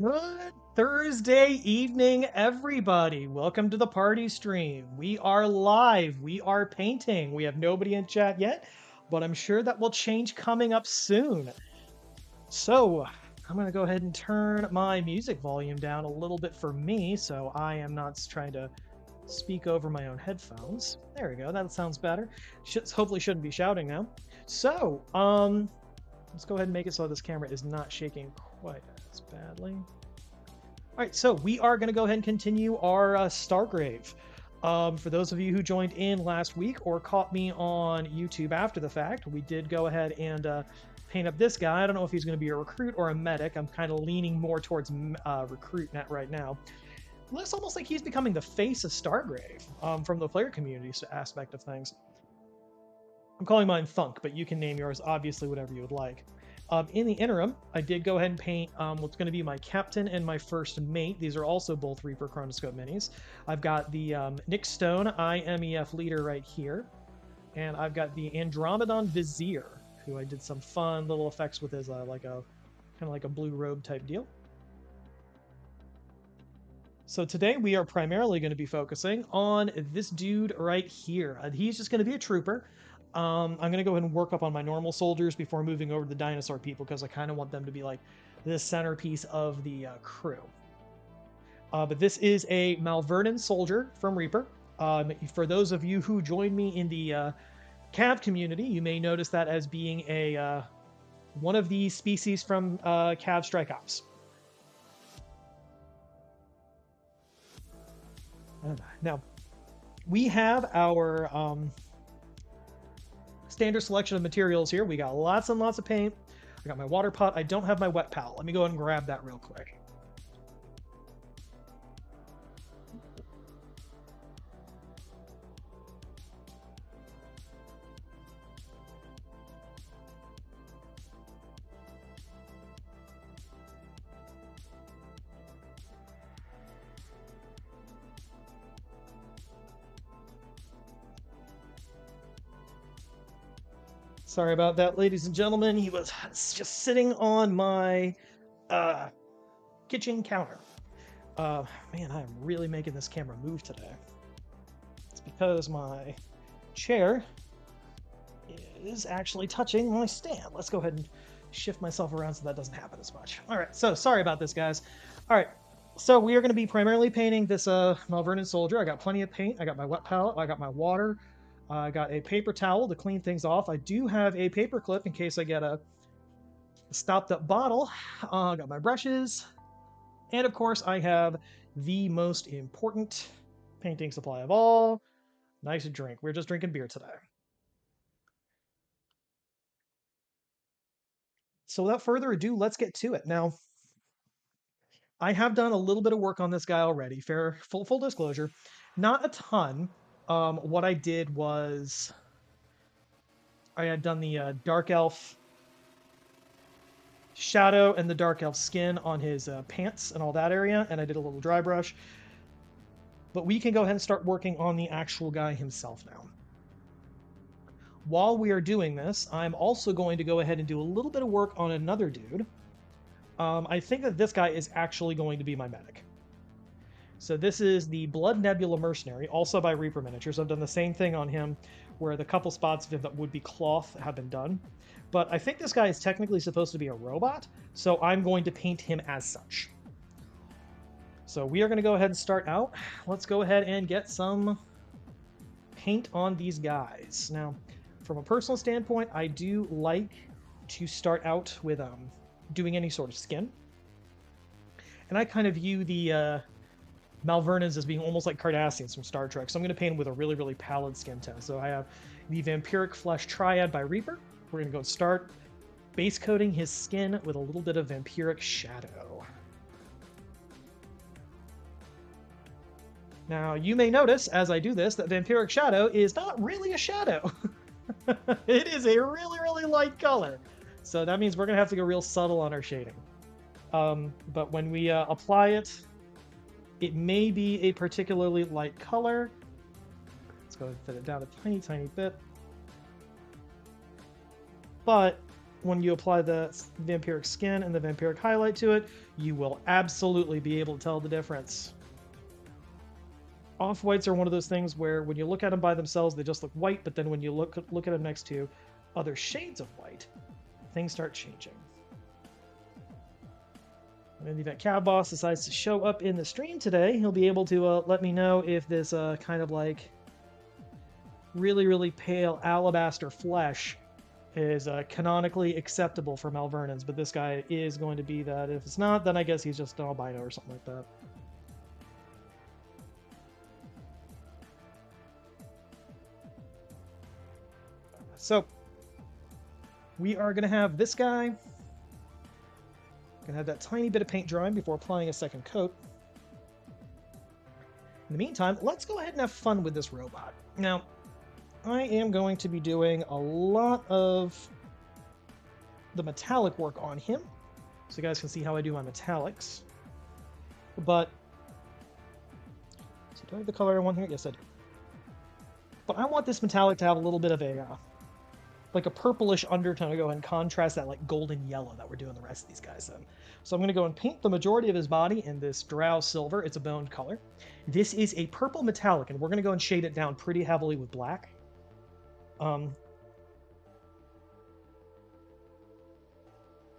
Good Thursday evening, everybody. Welcome to the party stream. We are live. We are painting. We have nobody in chat yet, but I'm sure that will change coming up soon. So, I'm going to go ahead and turn my music volume down a little bit for me so I am not trying to speak over my own headphones. There we go. That sounds better. Hopefully shouldn't be shouting now. So, let's go ahead and make it so this camera is not shaking quite as badly. All right, so we are going to go ahead and continue our Stargrave. For those of you who joined in last week or caught me on YouTube after the fact, we did go ahead and paint up this guy. I don't know if he's going to be a recruit or a medic. I'm kind of leaning more towards recruit net right now. Looks almost like he's becoming the face of Stargrave from the player community aspect of things. I'm calling mine Thunk, but you can name yours obviously whatever you would like. In the interim, I did go ahead and paint what's going to be my captain and my first mate. These are also both Reaper Chronoscope minis. I've got the Nick Stone IMEF leader right here. And I've got the Andromedon Vizier, who I did some fun little effects with as kind of like a blue robe type deal. So today we are primarily going to be focusing on this dude right here. He's just going to be a trooper. I'm going to go ahead and work up on my normal soldiers before moving over to the dinosaur people because I kind of want them to be like the centerpiece of the crew. But this is a Malvernis Soldier from Reaper. For those of you who joined me in the Cav community, you may notice that as being a one of the species from Cav Strike Ops. Now, we have our standard selection of materials here. We got lots and lots of paint. I got my water pot. I don't have my wet palette. Let me go ahead and grab that real quick. Sorry about that, ladies and gentlemen. He was just sitting on my kitchen counter. Man, I am really making this camera move today. It's because my chair is actually touching my stand. Let's go ahead and shift myself around so that doesn't happen as much. All right, so sorry about this, guys. All right, so we are going to be primarily painting this Malvernis Soldier. I got plenty of paint. I got my wet palette. I got my water. I got a paper towel to clean things off. I do have a paper clip in case I get a stopped up bottle. I got my brushes. And of course, I have the most important painting supply of all. Nice drink. We're just drinking beer today. So without further ado, let's get to it. Now, I have done a little bit of work on this guy already. Full disclosure, not a ton. What I did was I had done the Dark Elf shadow and the Dark Elf skin on his pants and all that area, and I did a little dry brush. But we can go ahead and start working on the actual guy himself now. While we are doing this, I'm also going to go ahead and do a little bit of work on another dude. I think that this guy is actually going to be my medic. So this is the Blood Nebula Mercenary, also by Reaper Miniatures. I've done the same thing on him, where the couple spots of him that would be cloth have been done. But I think this guy is technically supposed to be a robot, so I'm going to paint him as such. So we are going to go ahead and start out. Let's go ahead and get some paint on these guys. Now, from a personal standpoint, I do like to start out with doing any sort of skin. And I kind of view the Malvernis as being almost like Cardassians from Star Trek, so I'm going to paint him with a really, really pallid skin tone. So I have the Vampiric Flesh Triad by Reaper. We're going to go start base coating his skin with a little bit of Vampiric Shadow. Now, you may notice, as I do this, that Vampiric Shadow is not really a shadow. It is a really, really light color. So that means we're going to have to go real subtle on our shading. But when we apply it, it may be a particularly light color. Let's go and fit it down a tiny, tiny bit. But when you apply the vampiric skin and the vampiric highlight to it, you will absolutely be able to tell the difference. Off-whites are one of those things where when you look at them by themselves, they just look white, but then when you look at them next to other shades of white, things start changing. And in the event Cab Boss decides to show up in the stream today, he'll be able to let me know if this kind of like really, really pale alabaster flesh is canonically acceptable for Malvernins, but this guy is going to be that. If it's not, then I guess he's just an albino or something like that. So, we are going to have this guy. Going to have that tiny bit of paint drying before applying a second coat. In the meantime, let's go ahead and have fun with this robot. Now, I am going to be doing a lot of the metallic work on him, so you guys can see how I do my metallics. But, so do I have the color I want here? Yes, I do. But I want this metallic to have a little bit of a, like a purplish undertone to go and contrast that like golden yellow that we're doing the rest of these guys in. So I'm going to go and paint the majority of his body in this drow silver. It's a boned color. This is a purple metallic, and we're going to go and shade it down pretty heavily with black.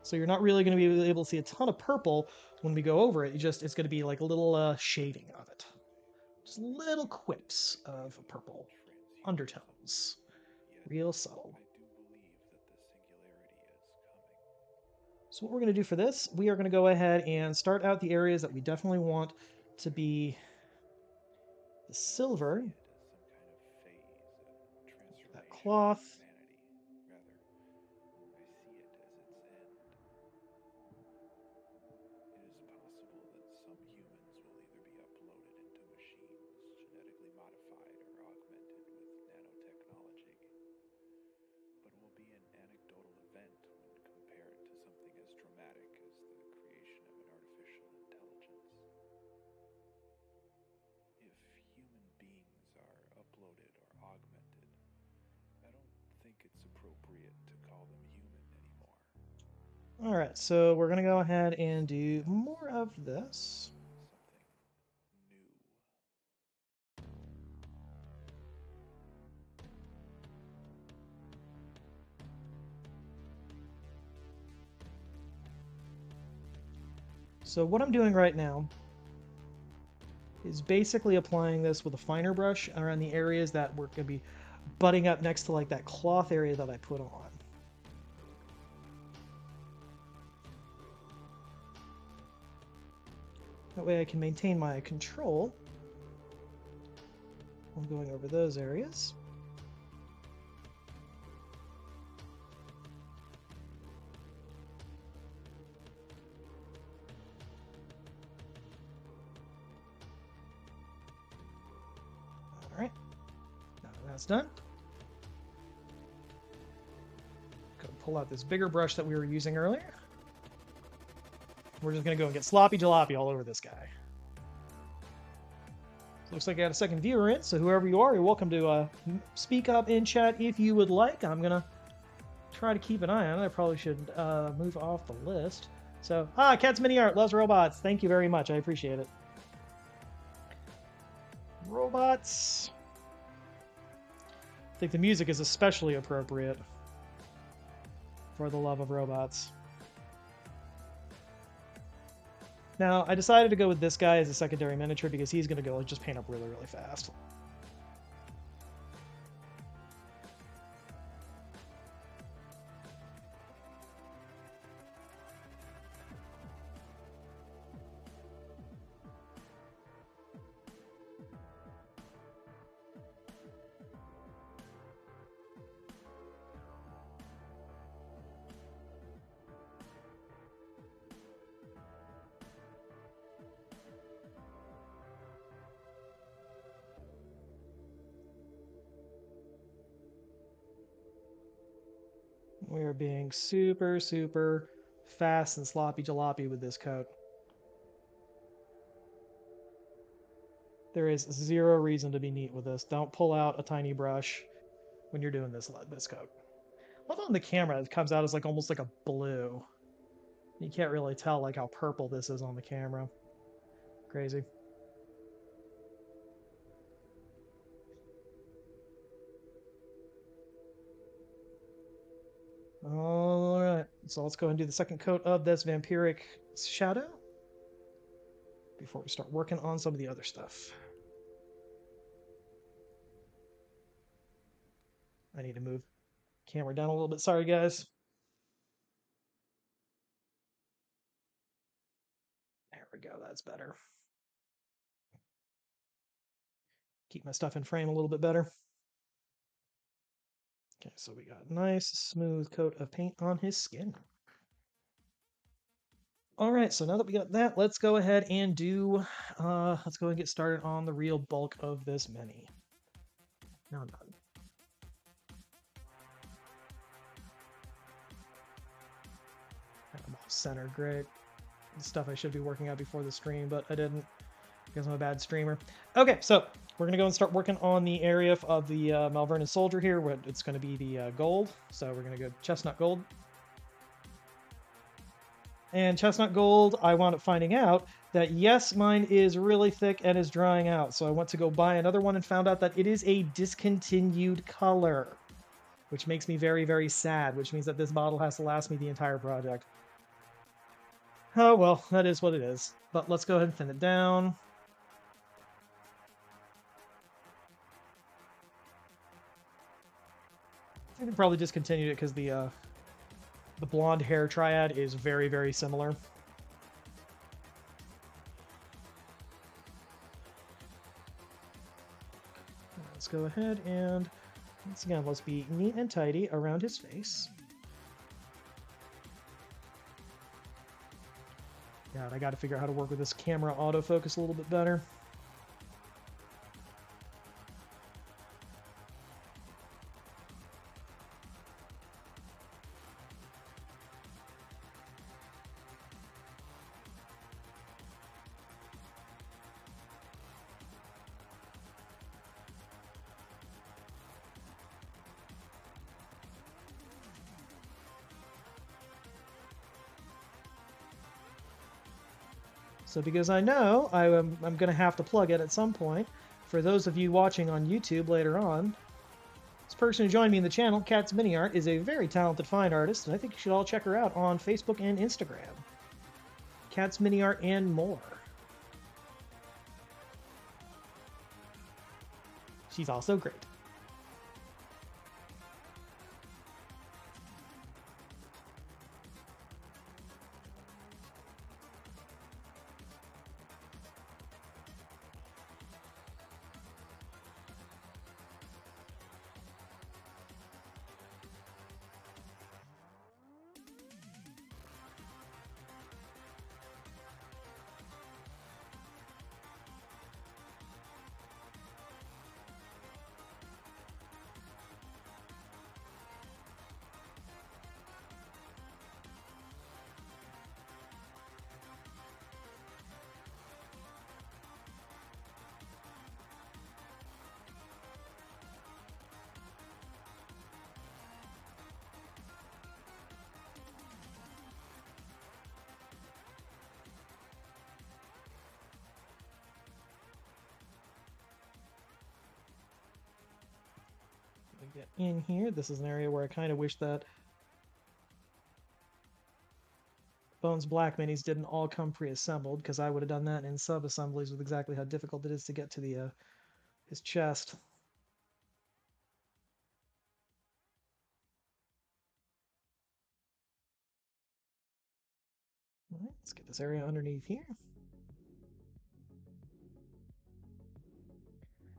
So you're not really going to be able to see a ton of purple when we go over it. It's going to be like a little shading of it. Just little quips of purple undertones. Real subtle. So what we're going to do for this, we are going to go ahead and start out the areas that we definitely want to be the silver. That cloth. All right, so we're going to go ahead and do more of this. So what I'm doing right now is basically applying this with a finer brush around the areas that we're going to be butting up next to like that cloth area that I put on. That way I can maintain my control while going over those areas. All right, now that that's done, go pull out this bigger brush that we were using earlier. We're just going to go and get sloppy jalopy all over this guy. Looks like I got a second viewer in, so whoever you are, you're welcome to speak up in chat if you would like. I'm going to try to keep an eye on it. I probably should move off the list. So, Cat's Mini Art loves robots. Thank you very much. I appreciate it. Robots. I think the music is especially appropriate for the love of robots. Now, I decided to go with this guy as a secondary miniature because he's going to go and just paint up really, really fast. We are being super, super fast and sloppy jalopy with this coat. There is zero reason to be neat with this. Don't pull out a tiny brush when you're doing this coat. Although on the camera, it comes out as like almost like a blue. You can't really tell like how purple this is on the camera. Crazy. All right, so let's go and do the second coat of this vampiric shadow before we start working on some of the other stuff. I need to move camera down a little bit. Sorry, guys. There we go. That's better. Keep my stuff in frame a little bit better. Okay, so we got a nice smooth coat of paint on his skin. All right, so now that we got that, let's go ahead and let's go and get started on the real bulk of this mini. No, I'm not. I'm off center, great. Stuff I should be working out before the stream, but I didn't because I'm a bad streamer. Okay, so we're gonna go and start working on the area of the Malvernis Soldier here, where it's gonna be the gold. So we're gonna go chestnut gold. And chestnut gold, I wound up finding out that yes, mine is really thick and is drying out. So I went to go buy another one and found out that it is a discontinued color, which makes me very, very sad, which means that this bottle has to last me the entire project. Oh, well, that is what it is. But let's go ahead and thin it down. I think they probably discontinued it because the blonde hair triad is very, very similar. Let's go ahead and, once again, let's be neat and tidy around his face. God, I got to figure out how to work with this camera autofocus a little bit better. So because I know I'm going to have to plug it at some point, for those of you watching on YouTube later on, this person who joined me in the channel, Cat's Mini Art, is a very talented fine artist, and I think you should all check her out on Facebook and Instagram. Cat's Mini Art and more. She's also great. Get in here. This is an area where I kind of wish that Bones Black minis didn't all come pre-assembled, because I would have done that in sub-assemblies with exactly how difficult it is to get to the his chest. All right, let's get this area underneath here.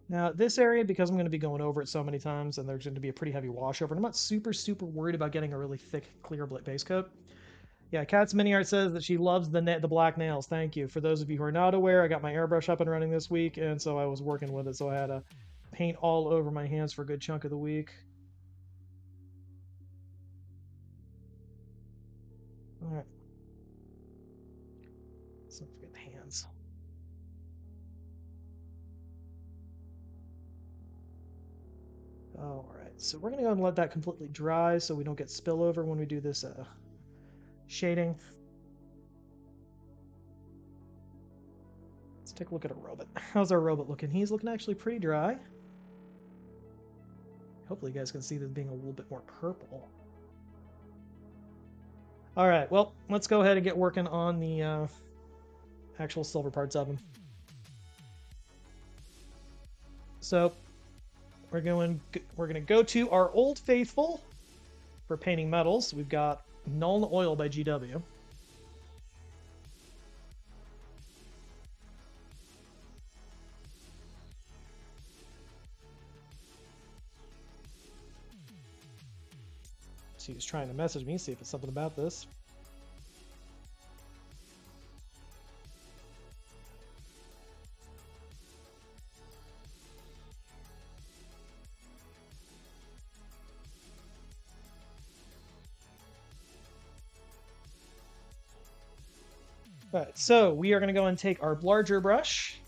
Now, this area, because I'm going to be going over it so many times, and there's going to be a pretty heavy wash over, and I'm not super, super worried about getting a really thick, clear base coat. Yeah, Cat's Mini Art says that she loves the black nails. Thank you. For those of you who are not aware, I got my airbrush up and running this week, and so I was working with it, so I had to paint all over my hands for a good chunk of the week. All right. So let's get the hands. All right. So we're going to go and let that completely dry so we don't get spillover when we do this shading. Let's take a look at a robot. How's our robot looking? He's looking actually pretty dry. Hopefully you guys can see this being a little bit more purple. All right, well, let's go ahead and get working on the actual silver parts of him. So we're going to go to our Old Faithful for painting metals. We've got Nuln Oil by GW. So he's trying to message me, see if it's something about this. All right, so we are going to go and take our larger brush,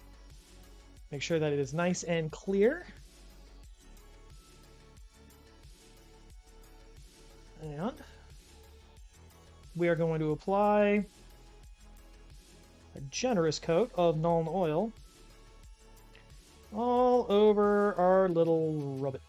make sure that it is nice and clear. And we are going to apply a generous coat of Nuln Oil all over our little robot.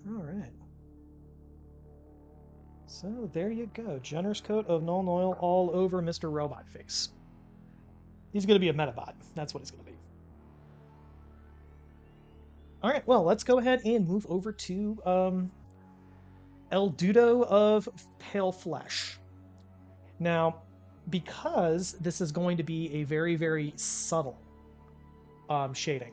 All right. So there you go. Generous coat of Nuln Oil all over Mr. Robot Face. He's going to be a Metabot. That's what he's going to be. All right, well, let's go ahead and move over to El Dudo of Pale Flesh. Now, because this is going to be a very, very subtle shading,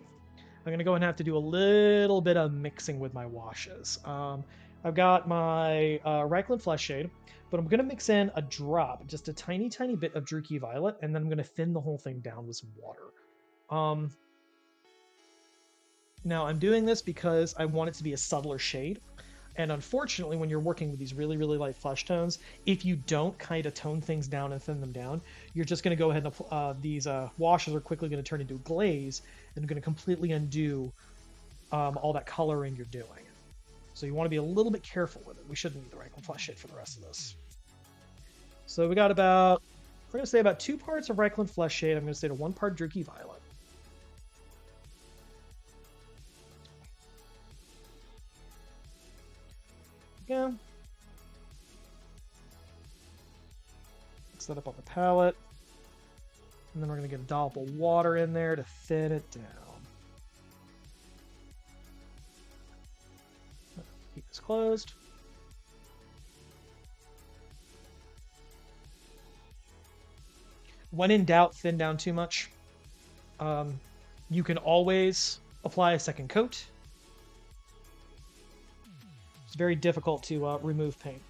I'm going to go and have to do a little bit of mixing with my washes. I've got my Reikland Flesh Shade, but I'm going to mix in a drop, just a tiny, tiny bit of Druchii Violet, and then I'm going to thin the whole thing down with some water. Now, I'm doing this because I want it to be a subtler shade. And unfortunately, when you're working with these really, really light flesh tones, if you don't kind of tone things down and thin them down, you're just going to go ahead and these washes are quickly going to turn into a glaze and going to completely undo all that coloring you're doing. So you want to be a little bit careful with it. We shouldn't need the Reikland Flesh Shade for the rest of this. So we got about, we're going to say about 2 parts of Reikland Flesh Shade. I'm going to say to 1 part Druchii Violet. Yeah. Mix that up on the palette. And then we're going to get a dollop of water in there to thin it down. Keep this closed. When in doubt, thin down too much. You can always apply a second coat. It's very difficult to remove paint.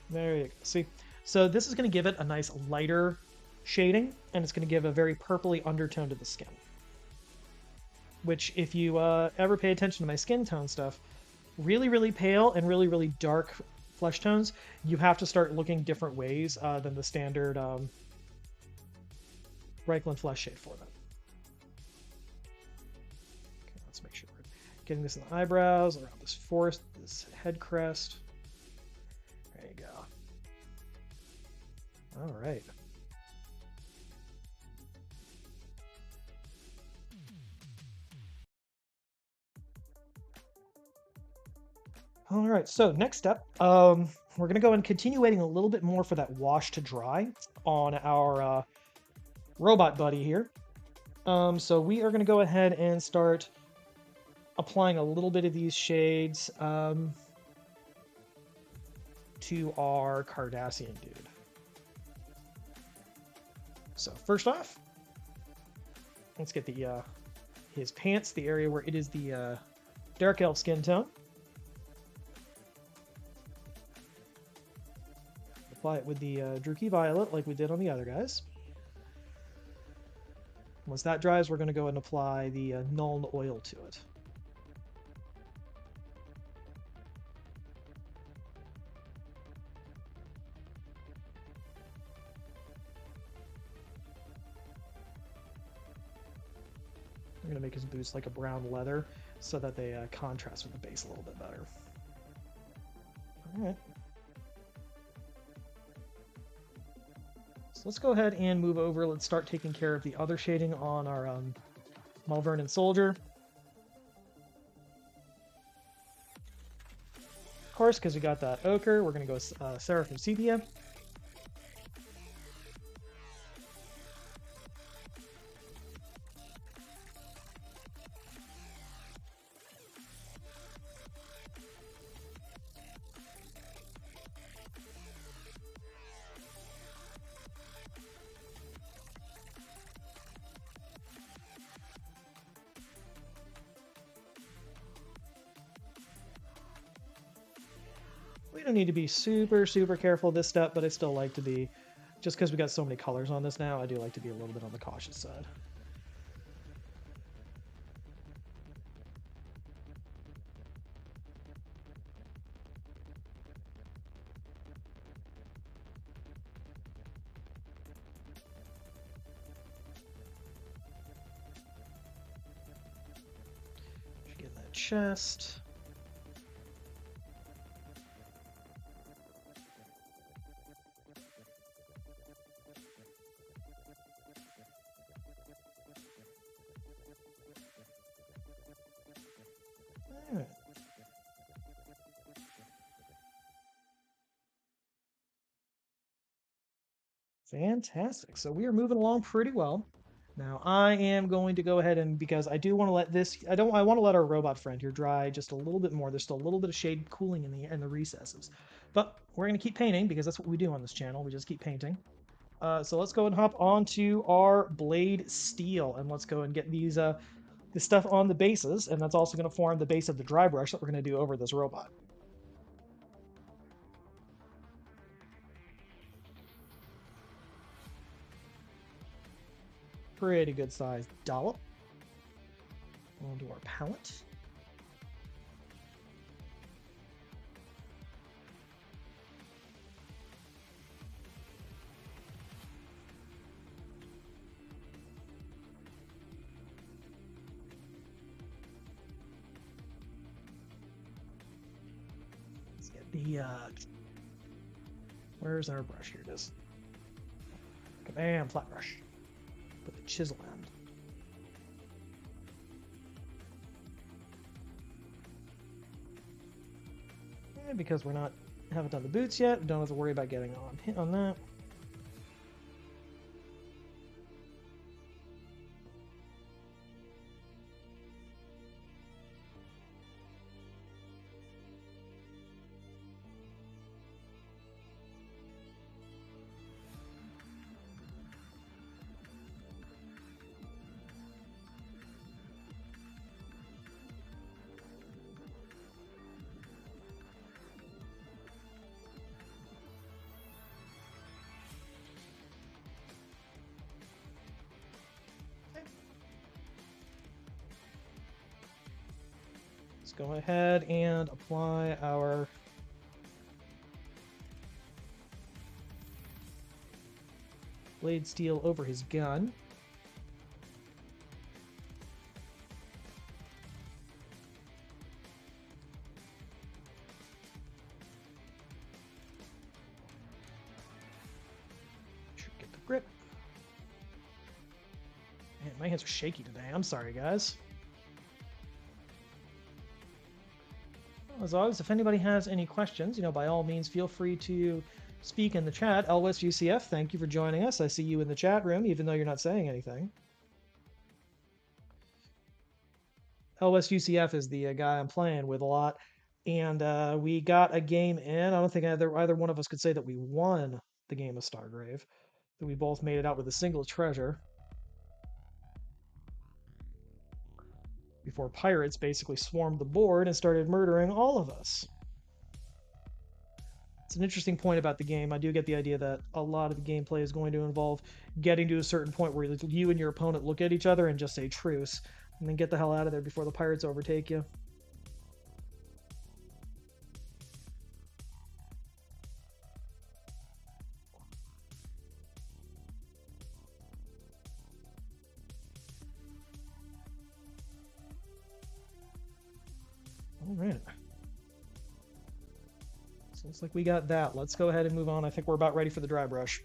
There you go. See? So this is going to give it a nice lighter shading, and it's going to give a very purpley undertone to the skin. Which, if you ever pay attention to my skin tone stuff, really, really pale and really, really dark flesh tones, you have to start looking different ways than the standard Reikland Flesh Shade for them. Okay, let's make sure we're getting this in the eyebrows, around this forest, this head crest. There you go. All right. All right, so next step, we're going to go and continue waiting a little bit more for that wash to dry on our robot buddy here. So we are going to go ahead and start applying a little bit of these shades to our Cardassian dude. So first off, let's get the his pants, the area where it is the dark elf skin tone. Apply it with the Druchii Violet like we did on the other guys. Once that dries, we're going to go ahead and apply the Nuln Oil to it. I'm going to make his boots like a brown leather so that they contrast with the base a little bit better. All right. So let's go ahead and move over. Let's start taking care of the other shading on our Malvernis Soldier. Of course, because we got that ochre, we're going to go Seraphim Sepia. We don't need to be super careful this step, but I still like to be, just because we got so many colors on this now, I do like to be a little bit on the cautious side. Get in that chest. Alright. Fantastic. So we are moving along pretty well. Now I am going to go ahead and, because I do want to let this, I want to let our robot friend here dry just a little bit more. There's still a little bit of shade cooling in the recesses, but we're going to keep painting because that's what we do on this channel. We just keep painting. So let's go and hop onto our blade steel, and let's go and get these this stuff on the bases, and that's also going to form the base of the dry brush that we're going to do over this robot. Pretty good sized dollop onto our palette. Let's get the where's our brush? Here it is. Command flat brush. Put the chisel end. And because we're not haven't done the boots yet, don't have to worry about getting on hit on that. Let's go ahead and apply our blade steel over his gun. Should get the grip. Man, my hands are shaky today. I'm sorry, guys. As always, if anybody has any questions, by all means, feel free to speak in the chat. Elwest UCF, thank you for joining us. I see you in the chat room, even though you're not saying anything. Elwest UCF is the guy I'm playing with a lot, and we got a game in. I don't think either one of us could say that we won the game of Stargrave, that we both made it out with a single treasure. Before pirates basically swarmed the board and started murdering all of us. It's an interesting point about the game. I do get the idea that a lot of the gameplay is going to involve getting to a certain point where you and your opponent look at each other and just say truce, and then get the hell out of there before the pirates overtake you. All right. So looks like we got that. Let's go ahead and move on. I think we're about ready for the dry brush.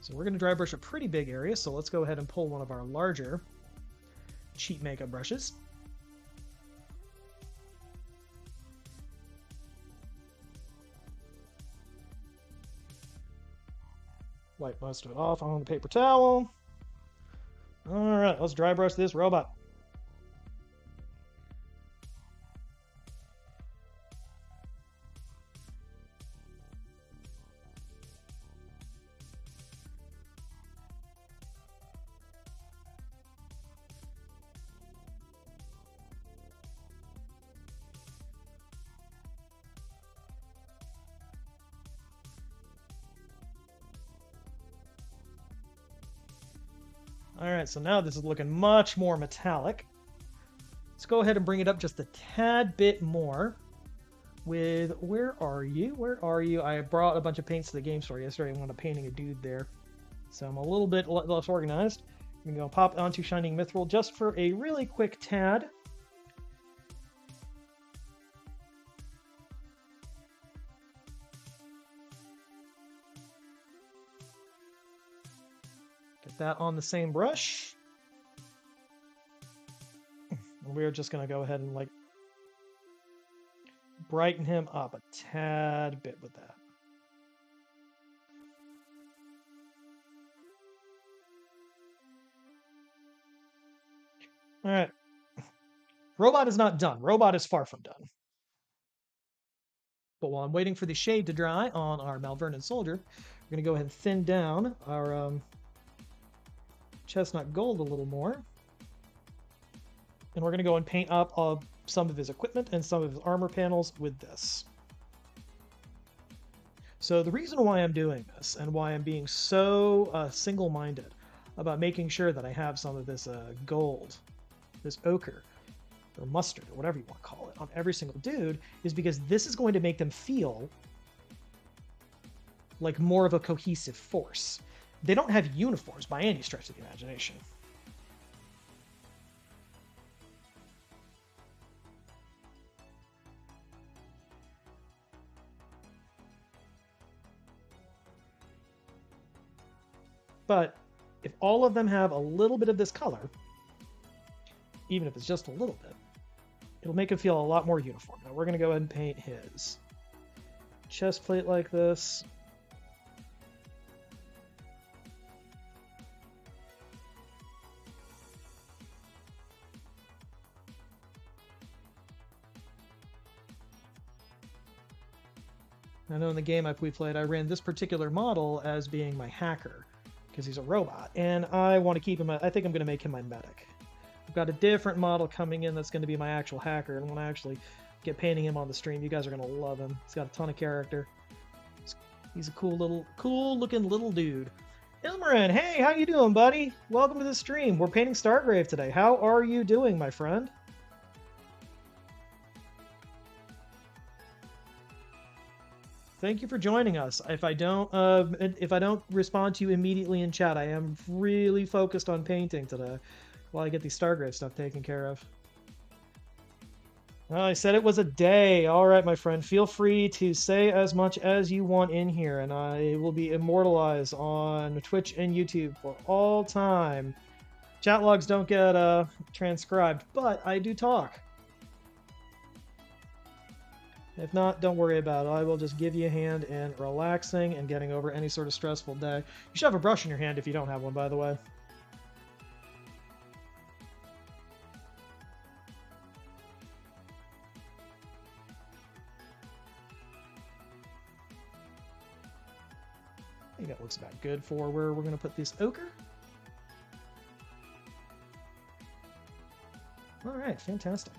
So we're going to dry brush a pretty big area, so let's go ahead and pull one of our larger cheap makeup brushes. Wipe most of it off on the paper towel. All right, let's dry brush this robot. All right, so now this is looking much more metallic. Let's go ahead and bring it up just a tad bit more with, where are you? Where are you? I brought a bunch of paints to the game store yesterday. I wound up painting a dude there. So I'm a little bit less organized. I'm going to pop onto Shining Mithril just for a really quick tad. Get that on the same brush. And we're just going to go ahead and like brighten him up a tad bit with that. All right. Robot is not done. Robot is far from done. But while I'm waiting for the shade to dry on our Malvernis Soldier, we're going to go ahead and thin down our chestnut gold a little more. And we're going to go and paint up some of his equipment and some of his armor panels with this. So the reason why I'm doing this and why I'm being so single-minded about making sure that I have some of this gold, this ochre, or mustard, or whatever you want to call it, on every single dude, is because this is going to make them feel like more of a cohesive force. They don't have uniforms by any stretch of the imagination. But if all of them have a little bit of this color, even if it's just a little bit, it'll make him feel a lot more uniform. Now we're going to go ahead and paint his chest plate like this. I know in the game we played, I ran this particular model as being my hacker, because he's a robot, and I want to keep him, I think I'm going to make him my medic. I've got a different model coming in that's going to be my actual hacker, and when I actually get painting him on the stream, you guys are going to love him. He's got a ton of character. He's a cool looking little dude. Ilmarin, hey, how you doing, buddy? Welcome to the stream. We're painting Stargrave today. How are you doing, my friend? Thank you for joining us. If I don't respond to you immediately in chat, I am really focused on painting today while I get the Stargrave stuff taken care of. I said it was a day. All right, my friend. Feel free to say as much as you want in here, and I will be immortalized on Twitch and YouTube for all time. Chat logs don't get transcribed, but I do talk. If not, don't worry about it. I will just give you a hand in relaxing and getting over any sort of stressful day. You should have a brush in your hand if you don't have one, by the way. I think that looks about good for where we're going to put this ochre. All right, fantastic.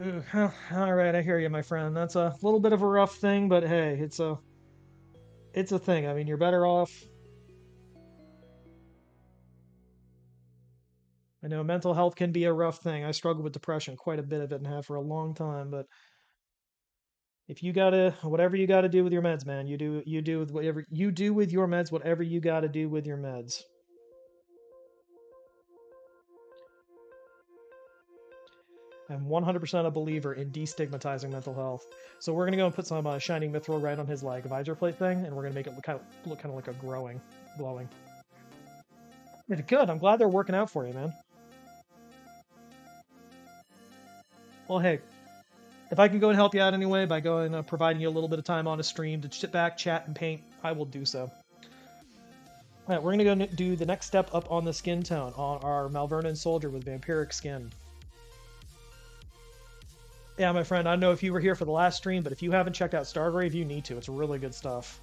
Ooh, all right, I hear you, my friend. That's a little bit of a rough thing, but hey, it's a thing. I mean, you're better off. I know mental health can be a rough thing. I struggle with depression, quite a bit of it, and have for a long time. But if you gotta, whatever you gotta do with your meds, man, you do with whatever you do with your meds, whatever you gotta do with your meds. I'm 100% a believer in destigmatizing mental health. So we're gonna go and put some shining mithril right on his like visor plate thing, and we're gonna make it look kind of like a glowing. Good. I'm glad they're working out for you, man. Well, hey, if I can go and help you out anyway by going providing you a little bit of time on a stream to sit back, chat, and paint, I will do so. All right, we're gonna go do the next step up on the skin tone on our Malvernis Soldier with vampiric skin. Yeah, my friend, I don't know if you were here for the last stream, but if you haven't checked out Stargrave, you need to. It's really good stuff.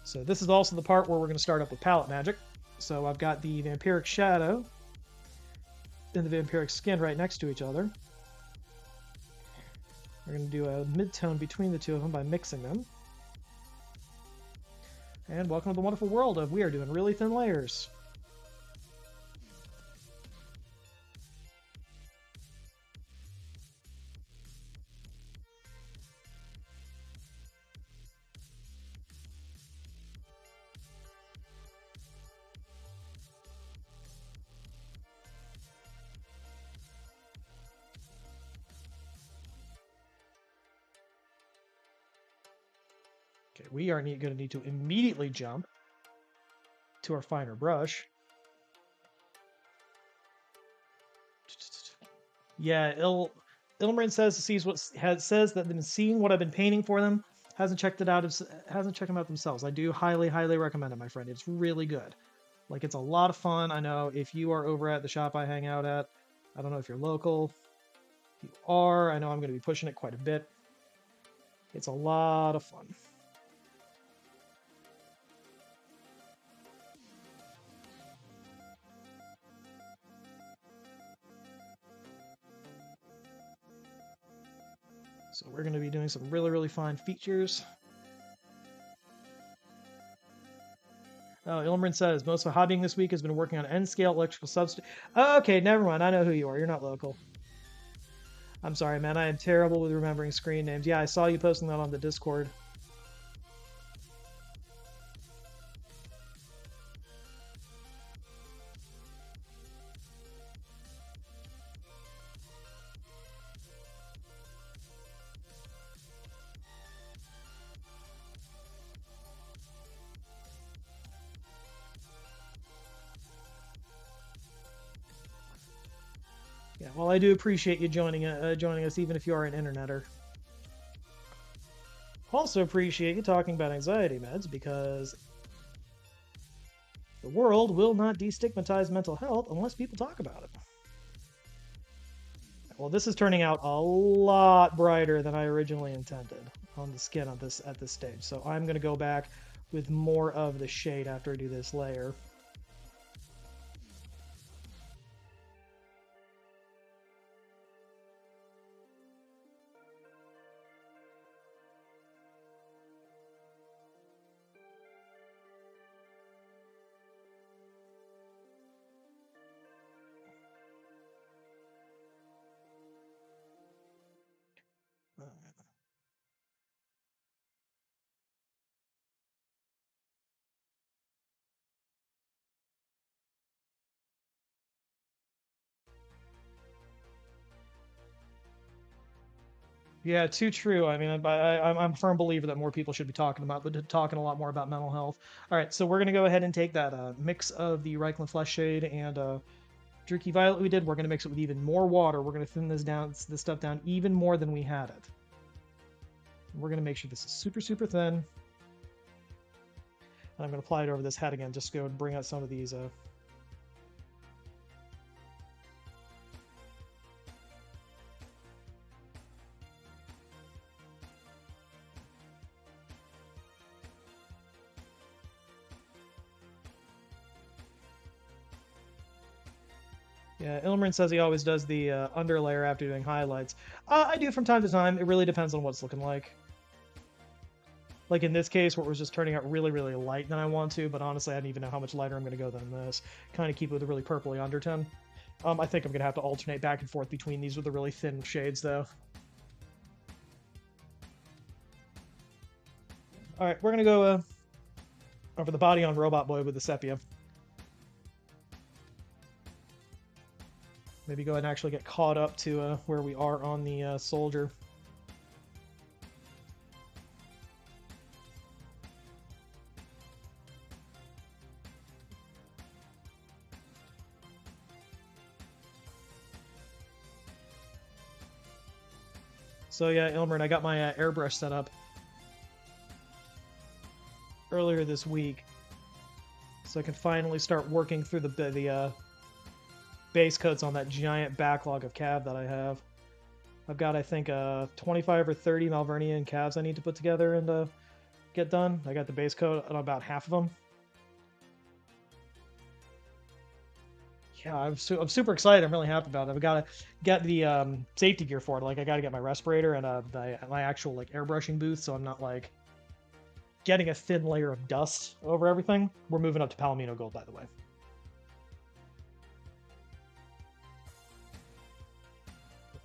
So this is also the part where we're going to start up with palette magic. So I've got the vampiric shadow and the vampiric skin right next to each other. We're going to do a mid-tone between the two of them by mixing them. And welcome to the wonderful world of we are doing really thin layers. Okay, we are going to need to immediately jump to our finer brush. Yeah, Ilmarin says says that they've been seeing what I've been painting for them. Hasn't checked them out themselves. I do highly recommend it, my friend. It's really good. Like it's a lot of fun. I know if you are over at the shop I hang out at, I don't know if you're local. If you are, I know I'm going to be pushing it quite a bit. It's a lot of fun. So we're going to be doing some really fine features. Oh, Ilmarin says, most of my hobbying this week has been working on N-scale electrical substitute. Oh, okay, never mind. I know who you are. You're not local. I'm sorry, man. I am terrible with remembering screen names. Yeah, I saw you posting that on the Discord. Yeah, well, I do appreciate you joining us, even if you are an interneter. Also appreciate you talking about anxiety meds because the world will not destigmatize mental health unless people talk about it. Well, this is turning out a lot brighter than I originally intended on the skin at this stage. So I'm going to go back with more of the shade after I do this layer. Yeah, too true. I mean, I'm a firm believer that more people should be talking a lot more about mental health. All right, so we're gonna go ahead and take that mix of the Reikland Flesh Shade and Druchii Violet we did. We're gonna mix it with even more water. We're gonna thin this stuff down even more than we had it. We're gonna make sure this is super thin. And I'm gonna apply it over this head again, just to go and bring out some of these Yeah, Ilmarin says he always does the underlayer after doing highlights. I do from time to time. It really depends on what it's looking like. Like in this case, where it was just turning out really, really light than I want to, but honestly, I don't even know how much lighter I'm going to go than this. Kind of keep it with a really purpley undertone. I think I'm going to have to alternate back and forth between these with the really thin shades, though. All right, we're going to go over the body on Robot Boy with the sepia. Maybe go ahead and actually get caught up to where we are on the soldier. So yeah, Ilmarin, I got my airbrush set up earlier this week, so I can finally start working through the base coats on that giant backlog of cav that I have. I've got, I think, 25 or 30 Malvernian calves I need to put together and get done. I got the base coat on about half of them. Yeah, I'm super excited. I'm really happy about it. I've got to get the safety gear for it. Like, I got to get my respirator and my actual like airbrushing booth, so I'm not like getting a thin layer of dust over everything. We're moving up to Palomino Gold, by the way.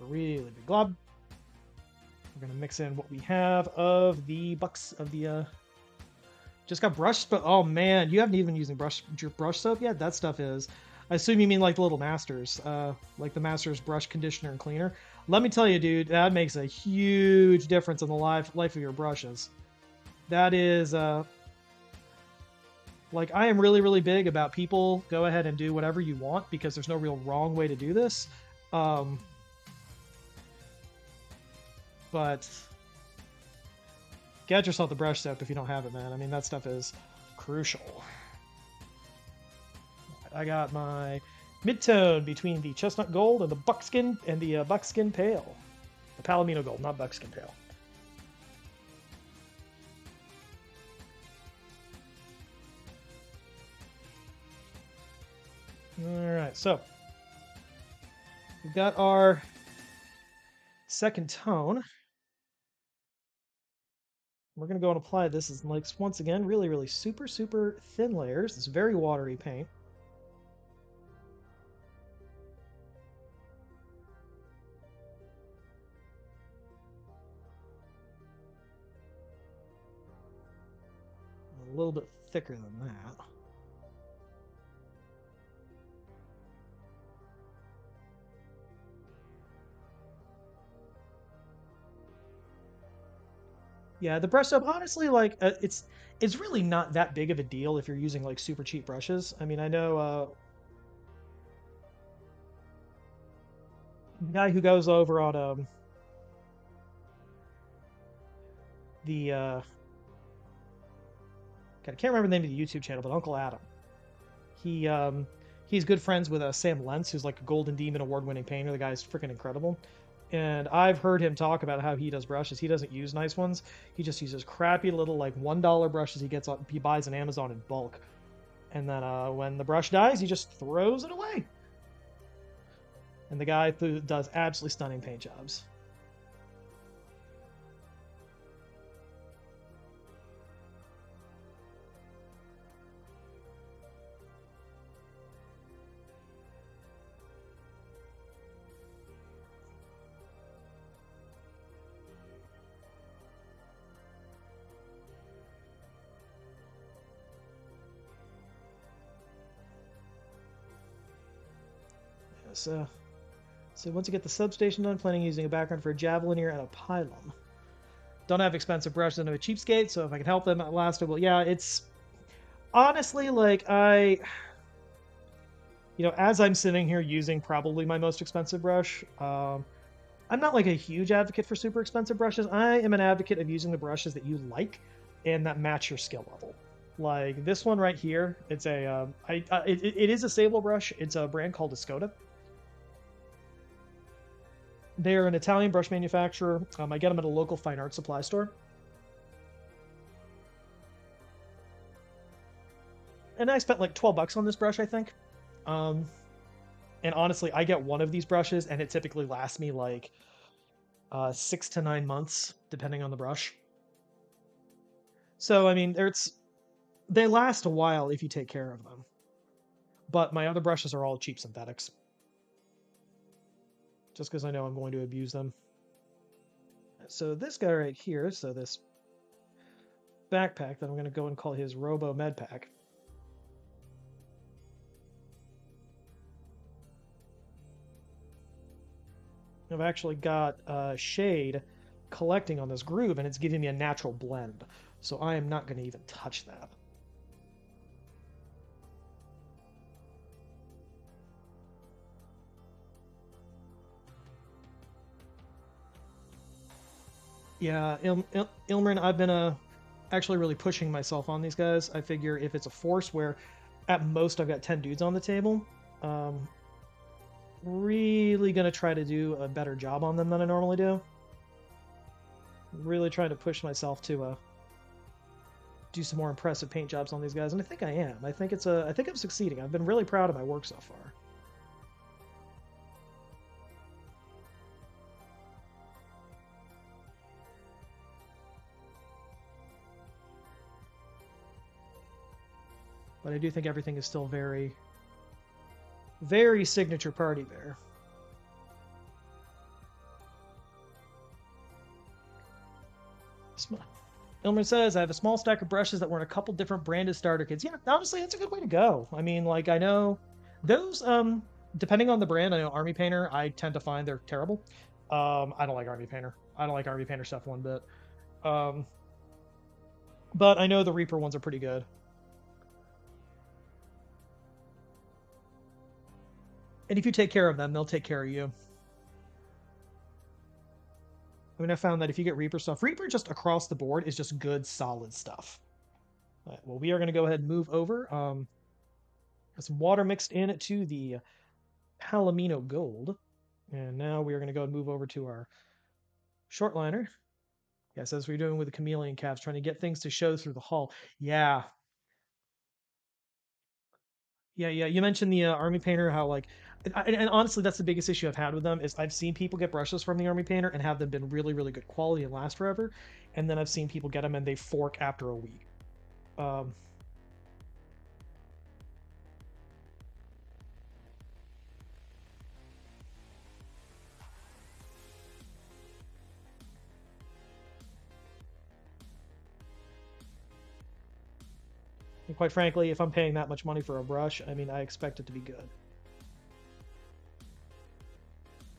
A really big glob. We're gonna mix in what we have of the bucks of the. Just got brush, but oh man, you haven't even using brush soap yet. That stuff is. I assume you mean like the little Masters, like the Masters brush conditioner and cleaner. Let me tell you, dude, that makes a huge difference in the life of your brushes. That is like I am really really big about people go ahead and do whatever you want because there's no real wrong way to do this. But get yourself the brush soap if you don't have it, man. I mean, that stuff is crucial. I got my mid-tone between the chestnut gold and the buckskin pale. The palomino gold, not buckskin pale. All right, so we've got our second tone. We're going to go and apply this as like once again really really super thin layers. It's very watery paint. A little bit thicker than that. Yeah, the brush soap, honestly, like it's really not that big of a deal if you're using like super cheap brushes. I mean, I know the guy who goes over on the God, I can't remember the name of the YouTube channel, but Uncle Adam. He he's good friends with Sam Lentz, who's like a Golden Demon award-winning painter. The guy's freaking incredible. And I've heard him talk about how he does brushes. He doesn't use nice ones. He just uses crappy little like $1 brushes he buys on Amazon in bulk. And then when the brush dies, he just throws it away. And the guy does absolutely stunning paint jobs. So once you get the substation done, planning using a background for a javelineer and a pylon. Don't have expensive brushes and I'm a cheapskate, so if I can help them at last, I will. Yeah, it's honestly like as I'm sitting here using probably my most expensive brush, I'm not like a huge advocate for super expensive brushes. I am an advocate of using the brushes that you like and that match your skill level. Like this one right here, it's it is a Sable brush. It's a brand called Escoda. They're an Italian brush manufacturer. I get them at a local fine art supply store. And I spent like $12 on this brush, I think. And honestly, I get one of these brushes and it typically lasts me like 6 to 9 months, depending on the brush. So, I mean, they last a while if you take care of them. But my other brushes are all cheap synthetics. Just because I know I'm going to abuse them. So this guy right here, so this backpack that I'm going to go and call his Robo Med Pack. I've actually got shade collecting on this groove, and it's giving me a natural blend. So I am not going to even touch that. Yeah, Ilmarin, I've been actually really pushing myself on these guys. I figure if it's a force where at most I've got 10 dudes on the table, um, really going to try to do a better job on them than I normally do. Really trying to push myself to do some more impressive paint jobs on these guys, and I think I am. I think I'm succeeding. I've been really proud of my work so far. But I do think everything is still very, very signature party there. Ilmer says, I have a small stack of brushes that were in a couple different branded starter kits. Yeah, honestly, that's a good way to go. I mean, like, I know those, depending on the brand, I know Army Painter, I tend to find they're terrible. I don't like Army Painter. I don't like Army Painter stuff one bit. Um, but I know the Reaper ones are pretty good. And if you take care of them, they'll take care of you. I mean, I found that if you get Reaper stuff, Reaper just across the board is just good, solid stuff. All right, well, we are going to go ahead and move over. Got some water mixed in to the Palomino Gold. And now we are going to go and move over to our short liner. Yes, as we're doing with the chameleon caps, trying to get things to show through the hull. Yeah. Yeah. You mentioned the Army Painter, how like, and honestly, that's the biggest issue I've had with them is I've seen people get brushes from the Army Painter and have them been really, really good quality and last forever, and then I've seen people get them and they fork after a week. Um, and quite frankly, if I'm paying that much money for a brush, I mean, I expect it to be good.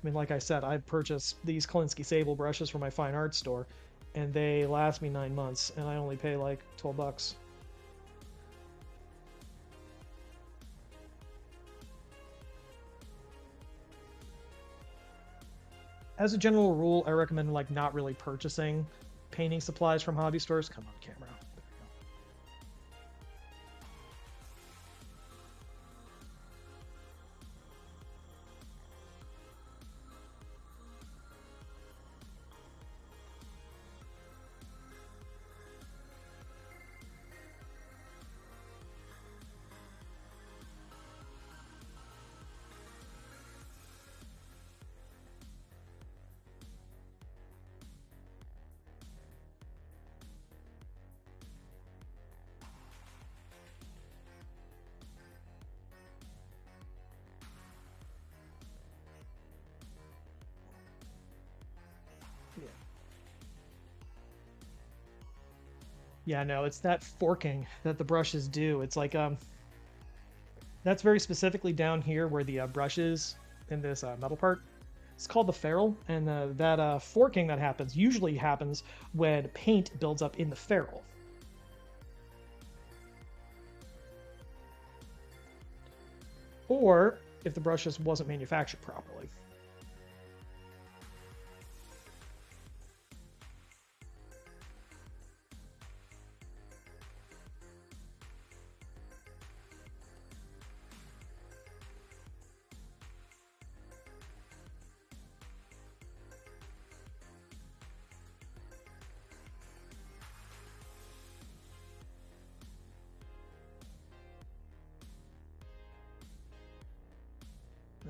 I mean, like I said, I purchased these Klinsky Sable brushes from my fine art store, and they last me 9 months, and I only pay like $12. As a general rule, I recommend like not really purchasing painting supplies from hobby stores. Come on, camera. Yeah. Yeah, no, it's that forking that the brushes do. It's like that's very specifically down here where the brush is in this metal part. It's called the ferrule, and that forking that happens usually happens when paint builds up in the ferrule. Or if the brush just wasn't manufactured properly.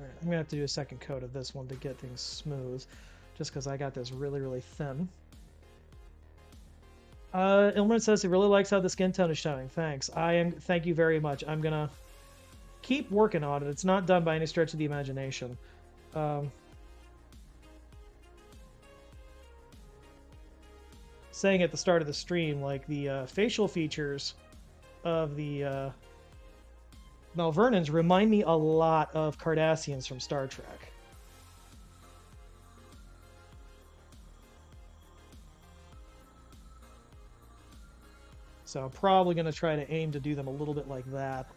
Alright, I'm gonna have to do a second coat of this one to get things smooth, just because I got this really, really thin. Ilmer says he really likes how the skin tone is showing. Thanks. Thank you very much. I'm gonna keep working on it. It's not done by any stretch of the imagination. Saying at the start of the stream, like the facial features of the Malvernins remind me a lot of Cardassians from Star Trek. So I'm probably going to try to aim to do them a little bit like that.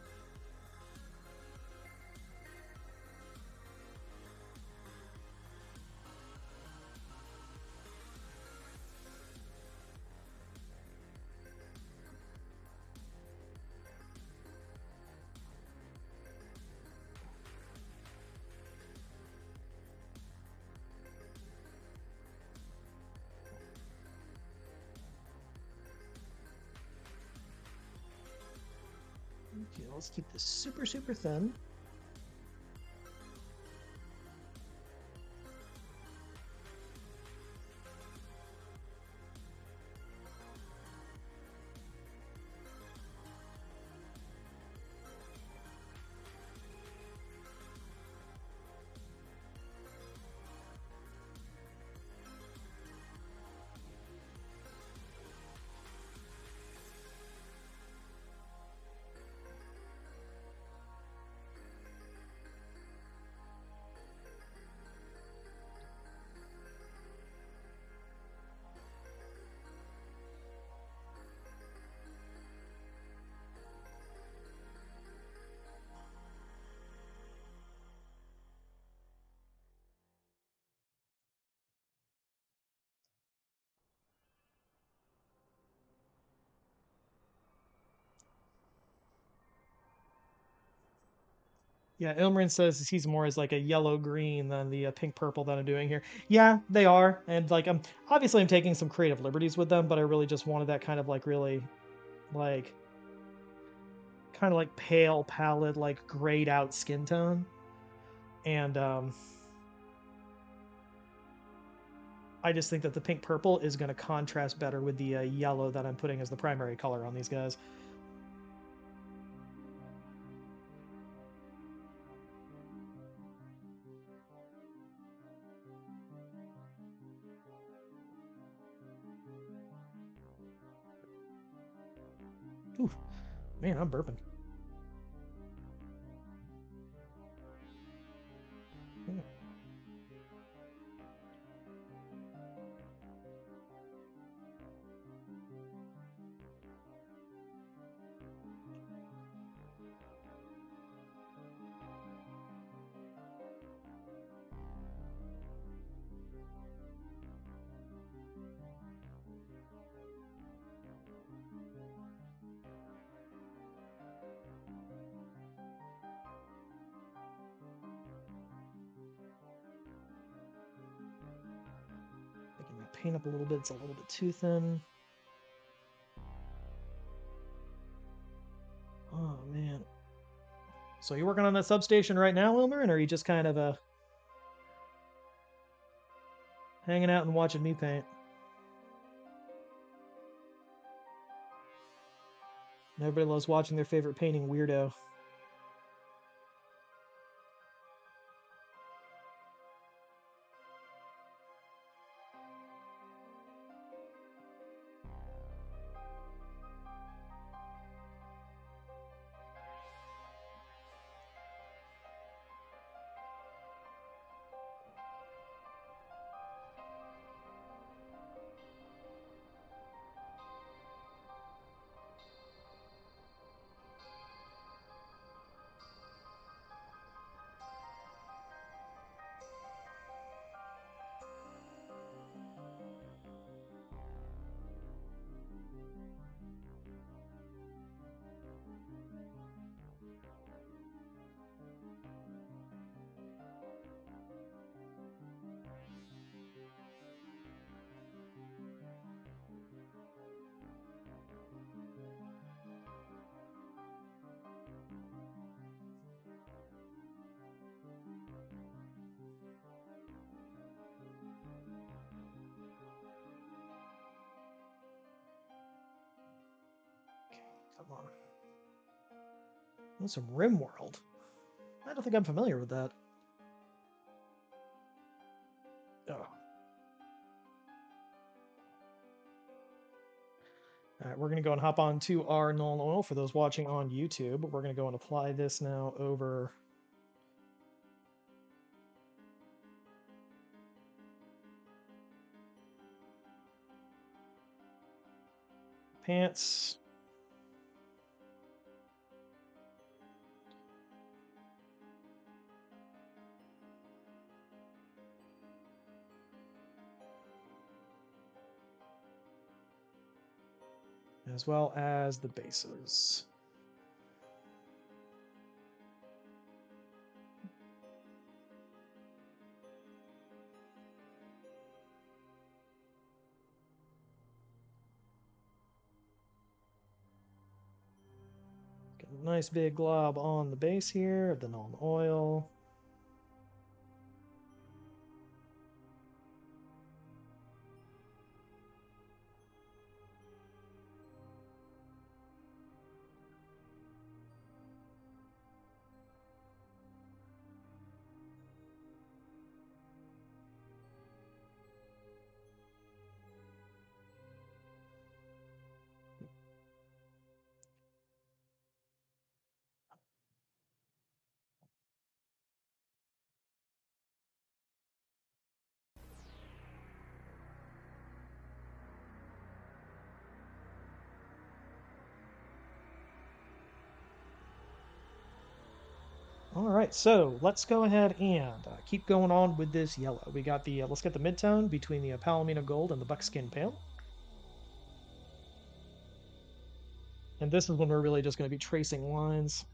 Okay, let's keep this super, super thin. Yeah, Ilmarin says he's more as like a yellow green than the pink purple that I'm doing here. Yeah, they are, and like I'm taking some creative liberties with them, but I really just wanted that kind of like really, like, kind of like pale, pallid, like grayed out skin tone, and I just think that the pink purple is going to contrast better with the yellow that I'm putting as the primary color on these guys. Ooh, man, I'm burping. Yeah. Making that paint up a little bit. It's a little bit too thin. Oh man. So you working on that substation right now, Wilmer, or are you just kind of hanging out and watching me paint? Everybody loves watching their favorite painting weirdo. That's some RimWorld. I don't think I'm familiar with that. Oh. All right, we're going to go and hop on to our Null Oil for those watching on YouTube. We're going to go and apply this now over pants. As well as the bases. Get a nice big glob on the base here of the Null Oil. All right, so let's go ahead and keep going on with this yellow. We got the, let's get the midtone between the Palomino Gold and the Buckskin Pale. And this is when we're really just going to be tracing lines.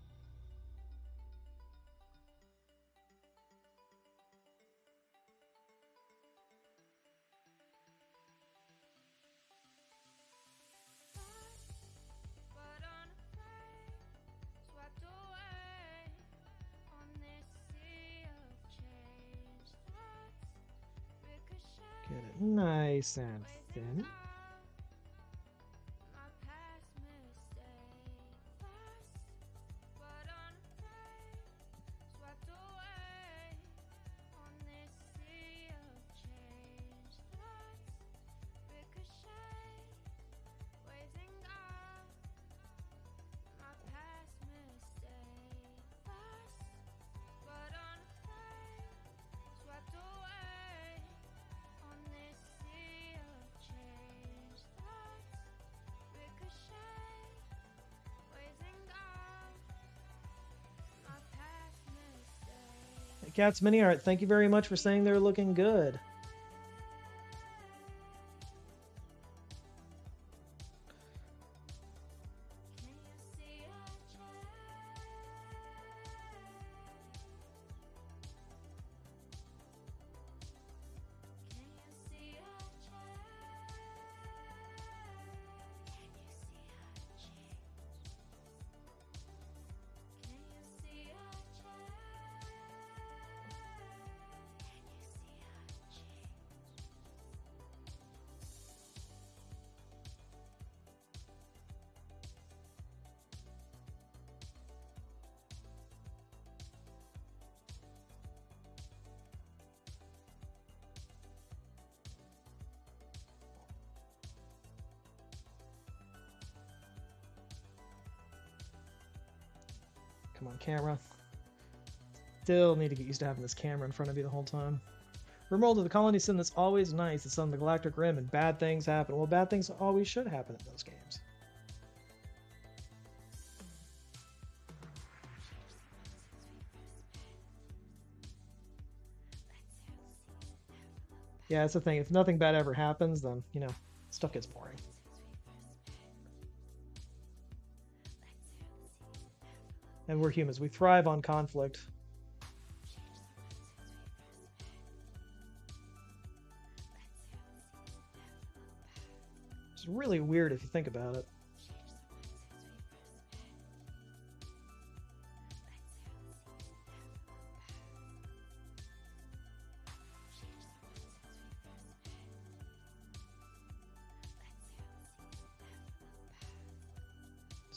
Get it nice and thin. Cat's Mini Art, thank you very much for saying they're looking good. Come on, camera. Still need to get used to having this camera in front of you the whole time. Remold of the Colony Sin that's always nice. It's on the Galactic Rim and bad things happen. Well, bad things always should happen in those games. Yeah, that's the thing. If nothing bad ever happens, then, you know, stuff gets boring. And we're humans. We thrive on conflict. It's really weird if you think about it.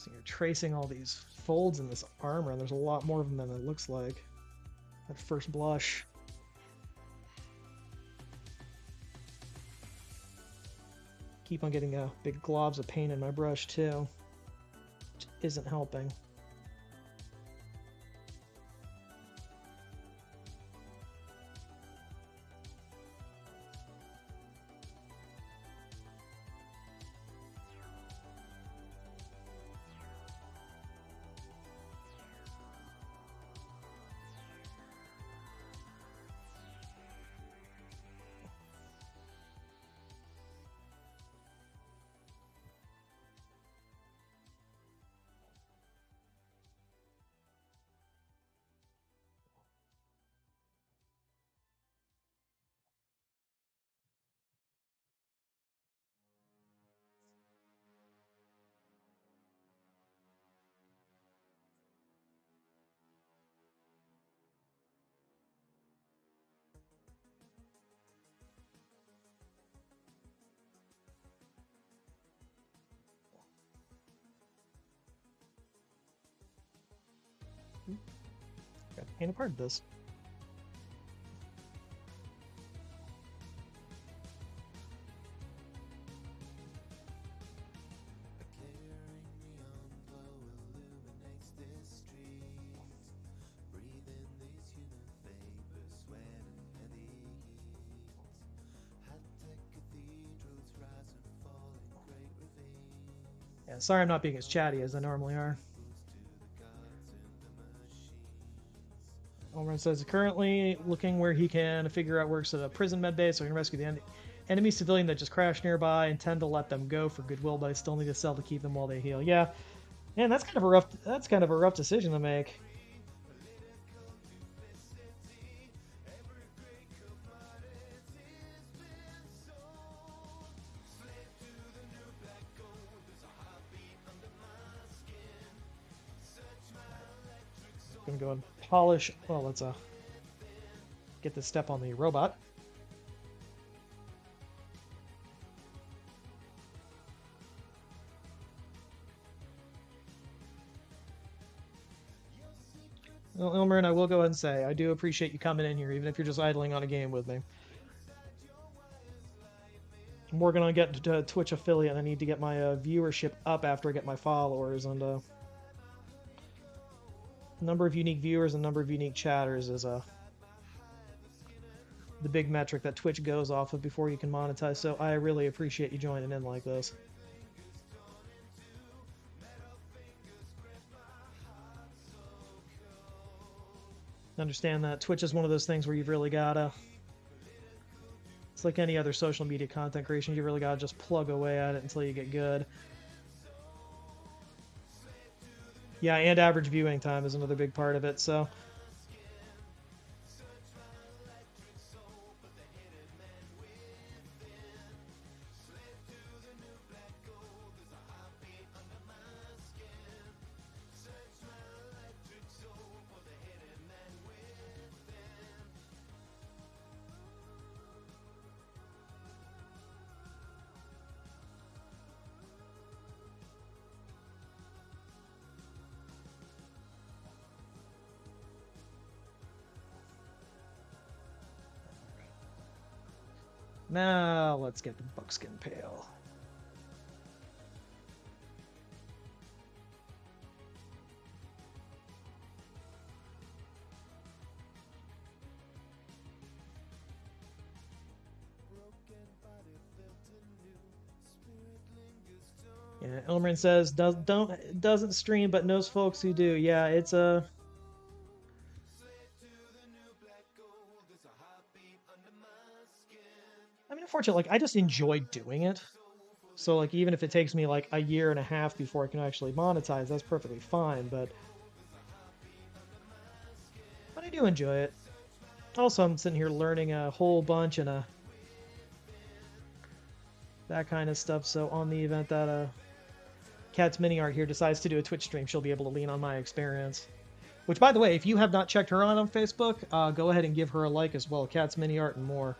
So you're tracing all these folds in this armor, and there's a lot more of them than it looks like at first blush. Keep on getting big globs of paint in my brush too, which isn't helping. Got to paint apart this. Yeah, sorry I'm not being as chatty as I normally are. Elmer says currently looking where he can figure out works at a prison med bay so he can rescue the enemy civilian that just crashed nearby. Intend to let them go for goodwill, but I still need to sell to keep them while they heal. Yeah, man, that's kind of a rough decision to make. Gonna go and polish. Well, let's get this step on the robot. Well, Ilmer, I will go ahead and say I do appreciate you coming in here, even if you're just idling on a game with me. I'm working on getting to Twitch affiliate, and I need to get my viewership up after I get my followers, and number of unique viewers and number of unique chatters is the big metric that Twitch goes off of before you can monetize. So I really appreciate you joining in like this. Understand that Twitch is one of those things where you've really gotta. It's like any other social media content creation. You really gotta just plug away at it until you get good. Yeah, and average viewing time is another big part of it. So. Now let's get the buckskin pail. Yeah, Elmerin says doesn't stream but knows folks who do. Yeah, it's a. I mean, unfortunately, like I just enjoy doing it. So like even if it takes me like a year and a half before I can actually monetize, that's perfectly fine. But I do enjoy it. Also, I'm sitting here learning a whole bunch and that kind of stuff. So on the event that Cat's Mini Art here decides to do a Twitch stream, she'll be able to lean on my experience. Which, by the way, if you have not checked her out on Facebook, go ahead and give her a like as well. Cat's Mini Art and more.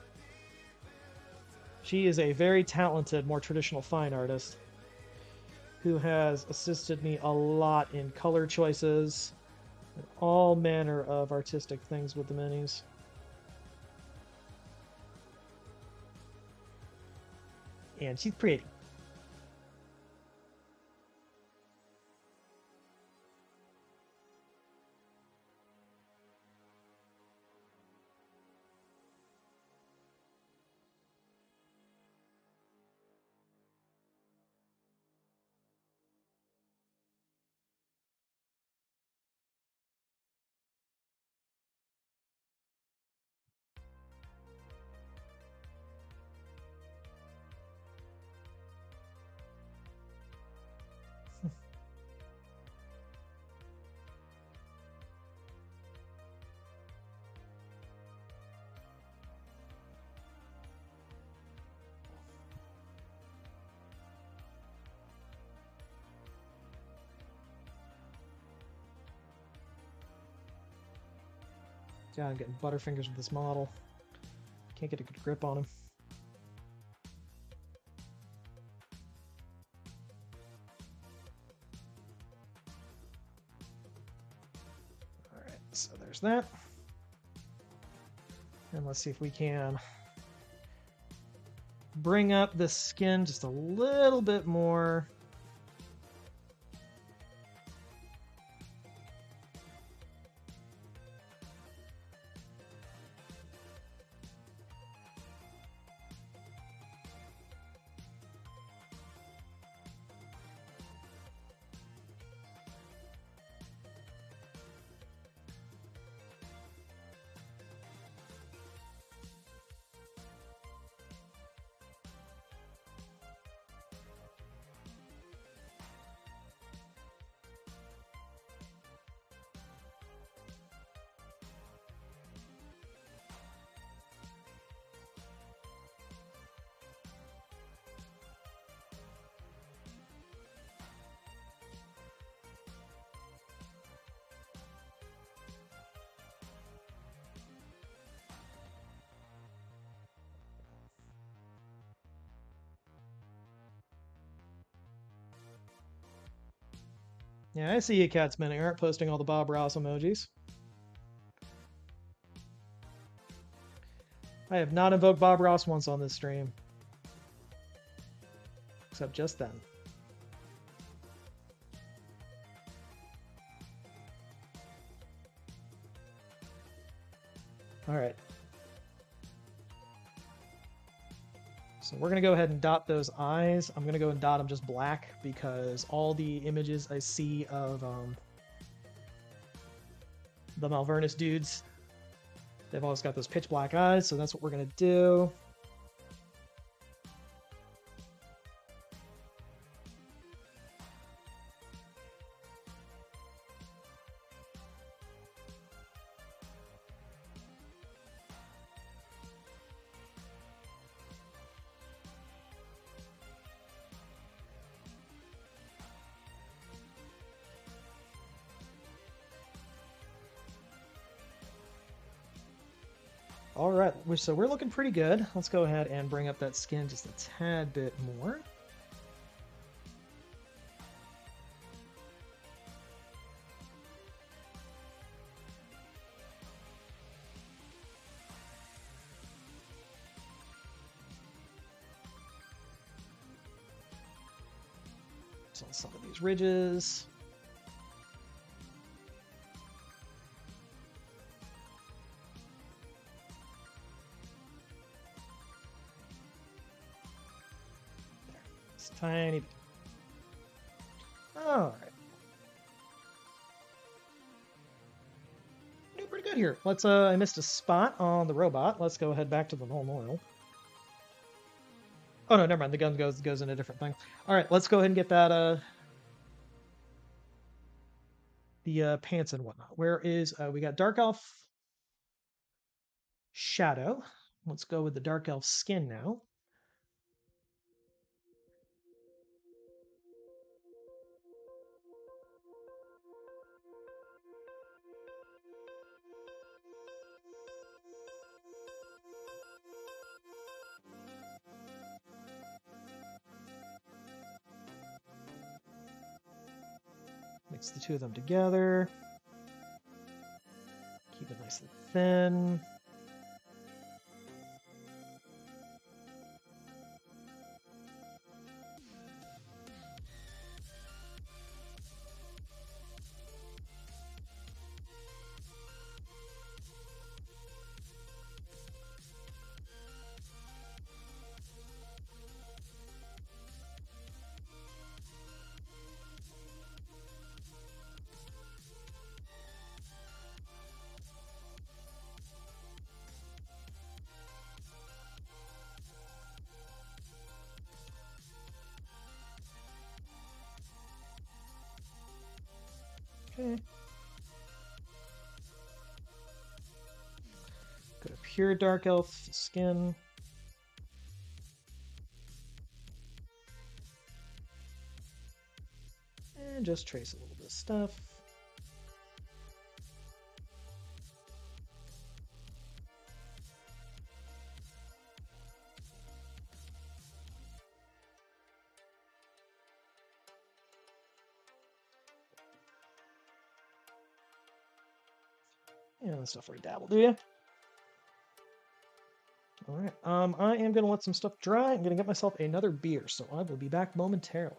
She is a very talented, more traditional fine artist. who has assisted me a lot in color choices and all manner of artistic things with the minis. And she's pretty. God, I'm getting butterfingers with this model. Can't get a good grip on him. Alright, so there's that. And let's see if we can bring up the skin just a little bit more. Yeah, I see you cats minute aren't posting all the Bob Ross emojis. I have not invoked Bob Ross once on this stream. Except just then. Alright. So we're going to go ahead and dot those eyes. I'm going to go and dot them just black because all the images I see of the Malvernis dudes, they've always got those pitch black eyes, so that's what we're going to do. All right, so we're looking pretty good. Let's go ahead and bring up that skin just a tad bit more. So some of these ridges. Tiny bit. All right. Doing pretty good here. Let's I missed a spot on the robot. Let's go ahead back to the normal. Oh no, never mind. The gun goes in a different thing. All right, let's go ahead and get that the pants and whatnot. Where is we got Dark Elf Shadow. Let's go with the Dark Elf skin now. Mix the two of them together. Keep it nice and thin. Okay. Go to pure dark elf skin. And just trace a little bit of stuff. Yeah, that's not for a dabble, do you? All right. I am going to let some stuff dry. I'm going to get myself another beer, so I will be back momentarily.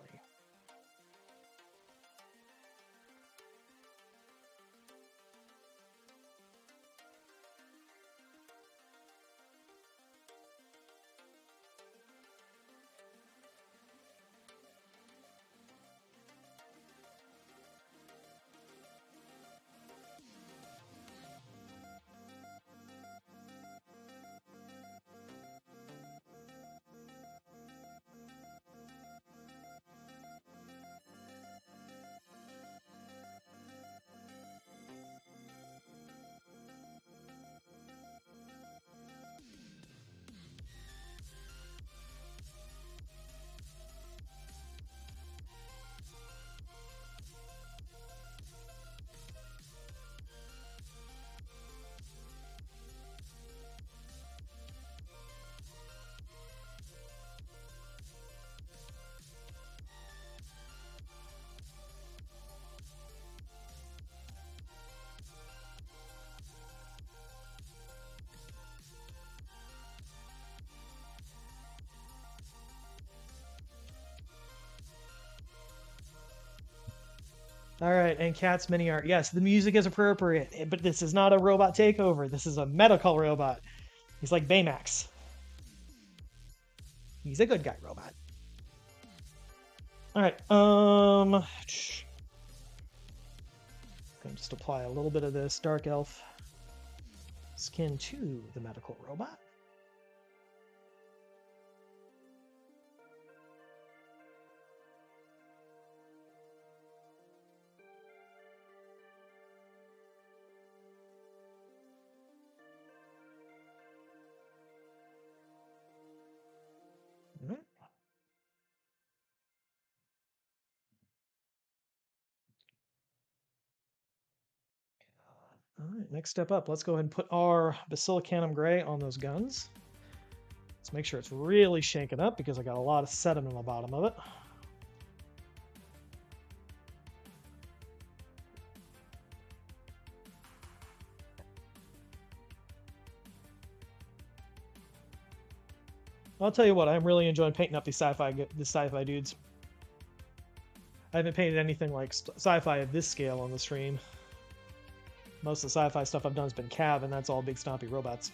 All right, and Cat's mini art. Yes, the music is appropriate, but this is not a robot takeover. This is a medical robot. He's like Baymax. He's a good guy robot. All right, gonna just apply a little bit of this dark elf skin to the medical robot. All right. All right, next step up. Let's go ahead and put our Basilicanum Gray on those guns. Let's make sure it's really shaken up because I got a lot of sediment on the bottom of it. I'll tell you what, I'm really enjoying painting up these sci-fi dudes. I haven't painted anything like sci-fi of this scale on the stream. Most of the sci-fi stuff I've done has been Cav, and that's all big stompy robots.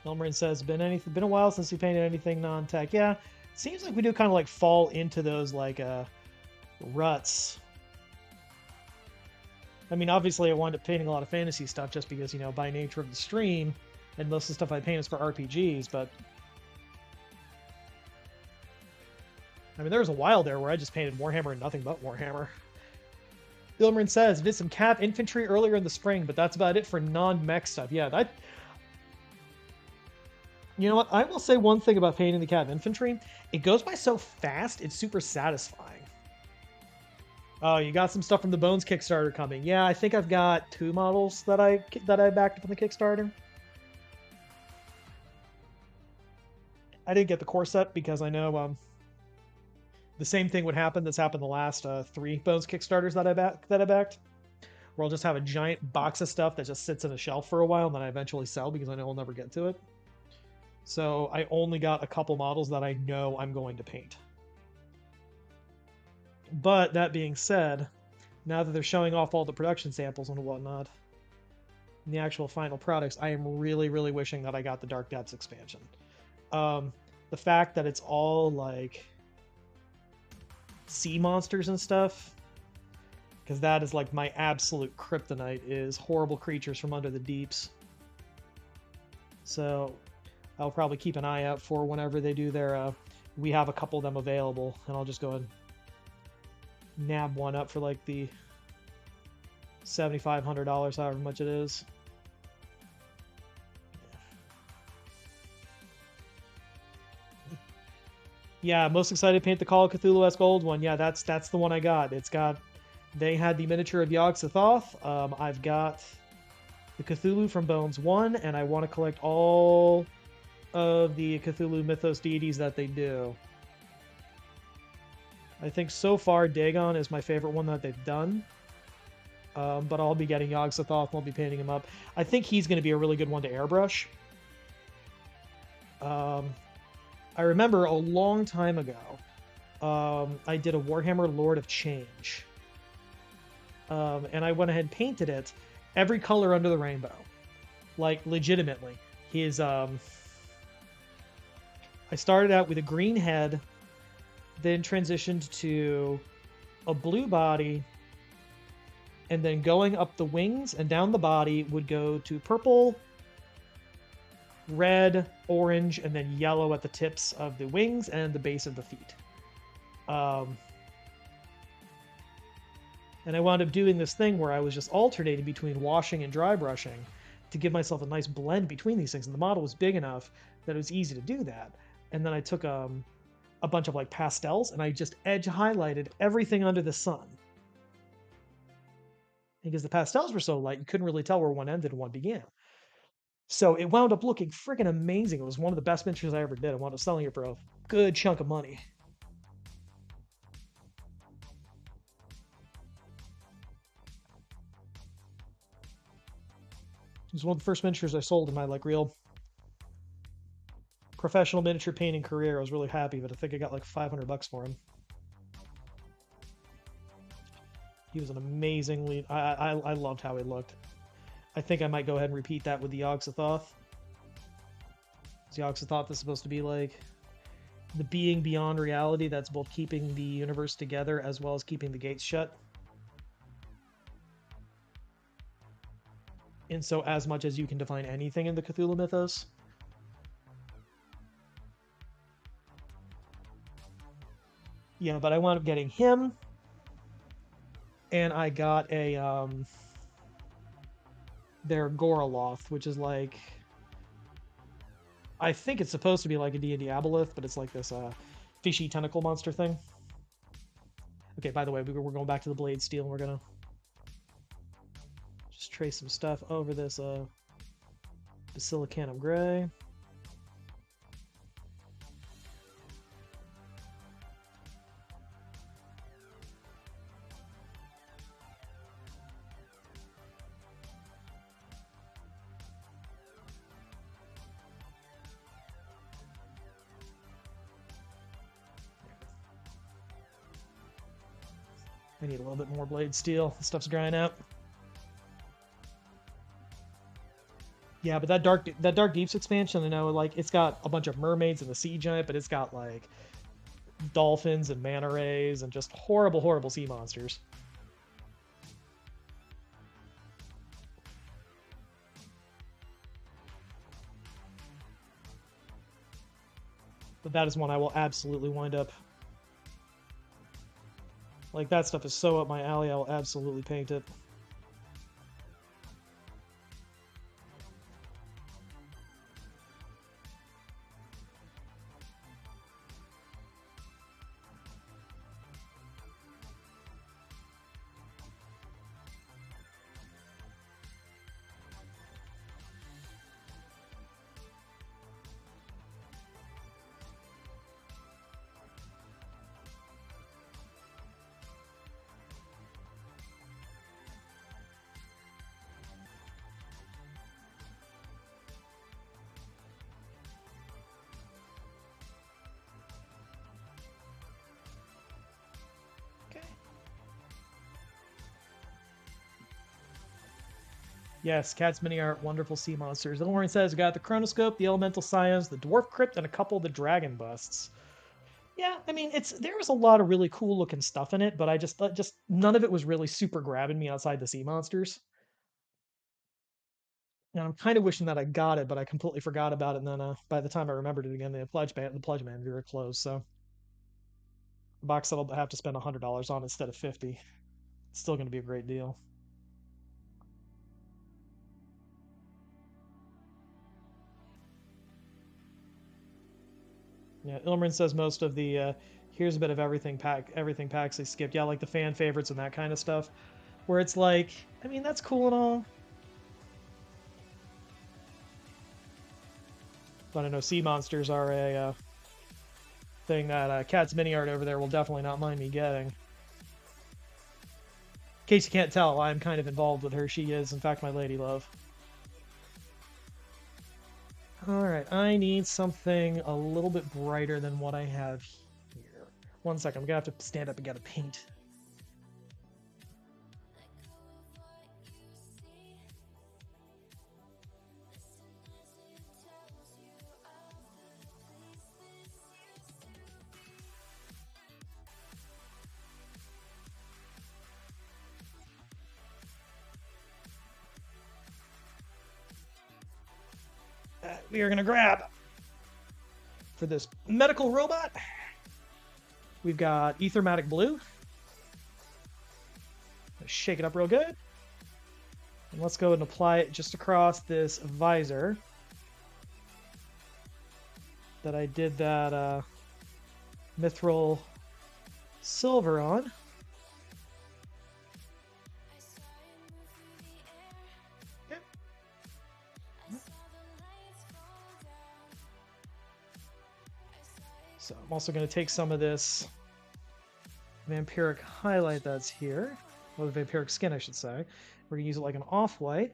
Elmarin says, been a while since we painted anything non-tech. Yeah, seems like we do kind of like fall into those like ruts. I mean, obviously I wound up painting a lot of fantasy stuff just because, you know, by nature of the stream, and most of the stuff I paint is for RPGs, but I mean, there was a while there where I just painted Warhammer and nothing but Warhammer. Ilmarin says, did some Cav infantry earlier in the spring, but that's about it for non-mech stuff. Yeah, that... You know what? I will say one thing about painting the Cav infantry. It goes by so fast, it's super satisfying. Oh, you got some stuff from the Bones Kickstarter coming. Yeah, I think I've got 2 models that I backed up on the Kickstarter. I didn't get the core set because I know the same thing would happen that's happened the last 3 Bones Kickstarters that I backed, where I'll just have a giant box of stuff that just sits in a shelf for a while and then I eventually sell because I know I'll never get to it. So I only got a couple models that I know I'm going to paint. But that being said, now that they're showing off all the production samples and whatnot, and the actual final products, I am really, really wishing that I got the Dark Depths expansion. The fact that it's all like sea monsters and stuff, because that is like my absolute kryptonite, is horrible creatures from under the deeps. So I'll probably keep an eye out for whenever they do their we have a couple of them available, and I'll just go and nab one up for like the $7,500, however much it is. Yeah, most excited to paint the Call of Cthulhu-esque gold one. Yeah, that's the one I got. It's got... They had the miniature of Yog-Sothoth. I've got the Cthulhu from Bones 1, and I want to collect all of the Cthulhu mythos deities that they do. I think so far Dagon is my favorite one that they've done. But I'll be getting Yog-Sothoth and I'll be painting him up. I think he's going to be a really good one to airbrush. I remember a long time ago, I did a Warhammer Lord of Change. And I went ahead and painted it every color under the rainbow. Like, legitimately. His, I started out with a green head, then transitioned to a blue body, and then going up the wings and down the body would go to purple, red, orange, and then yellow at the tips of the wings and the base of the feet. And I wound up doing this thing where I was just alternating between washing and dry brushing to give myself a nice blend between these things. And the model was big enough that it was easy to do that. And then I took a bunch of like pastels and I just edge highlighted everything under the sun. Because the pastels were so light, you couldn't really tell where one ended and one began. So it wound up looking freaking amazing. It was one of the best miniatures I ever did. I wound up selling it for a good chunk of money. It was one of the first miniatures I sold in my like real professional miniature painting career. I was really happy, but I think I got like $500 for him. He was an amazingly... I loved how he looked. I think I might go ahead and repeat that with the Yog-Sothoth. Yog-Sothoth is supposed to be like the being beyond reality that's both keeping the universe together as well as keeping the gates shut. And so as much as you can define anything in the Cthulhu mythos. Yeah, but I wound up getting him. And I got a their Goroloth, which is like, I think it's supposed to be like a D&D Aboleth, but it's like this fishy tentacle monster thing. Okay, by the way, we're going back to the Blade Steel, and we're gonna just trace some stuff over this Basilicanum Gray. I need a little bit more blade steel. This stuff's drying out. Yeah, but that Dark Deeps expansion, I know, like it's got a bunch of mermaids and the sea giant, but it's got like dolphins and manta rays and just horrible, horrible sea monsters. But that is one I will absolutely wind up. Like that stuff is so up my alley, I will absolutely paint it. Okay. Yes, Cat's Mini Art, wonderful sea monsters. Ilmarin says, got the Chronoscope, the Elemental Scions, the Dwarf Crypt, and a couple of the Dragon Busts. Yeah, I mean, there was a lot of really cool looking stuff in it, but I just none of it was really super grabbing me outside the sea monsters. And I'm kind of wishing that I got it, but I completely forgot about it. And then by the time I remembered it again, the pledge manager had closed. So the box that I'll have to spend $100 on instead of 50. It's still going to be a great deal. Yeah, Ilmarin says most of the here's a bit of everything packs they skipped. Yeah, like the fan favorites and that kind of stuff. Where it's like, I mean, that's cool and all, but I know sea monsters are a thing that Cat's Mini Art over there will definitely not mind me getting. In case you can't tell, I'm kind of involved with her. She is, in fact, my lady love. Alright, I need something a little bit brighter than what I have here. One second, I'm gonna have to stand up and get a paint. We are gonna grab for this medical robot. We've got Ethermatic Blue. Shake it up real good. And let's go and apply it just across this visor that I did that mithril silver on. Okay. So I'm also going to take some of this vampiric highlight that's here, or the vampiric skin, I should say. We're going to use it like an off-white.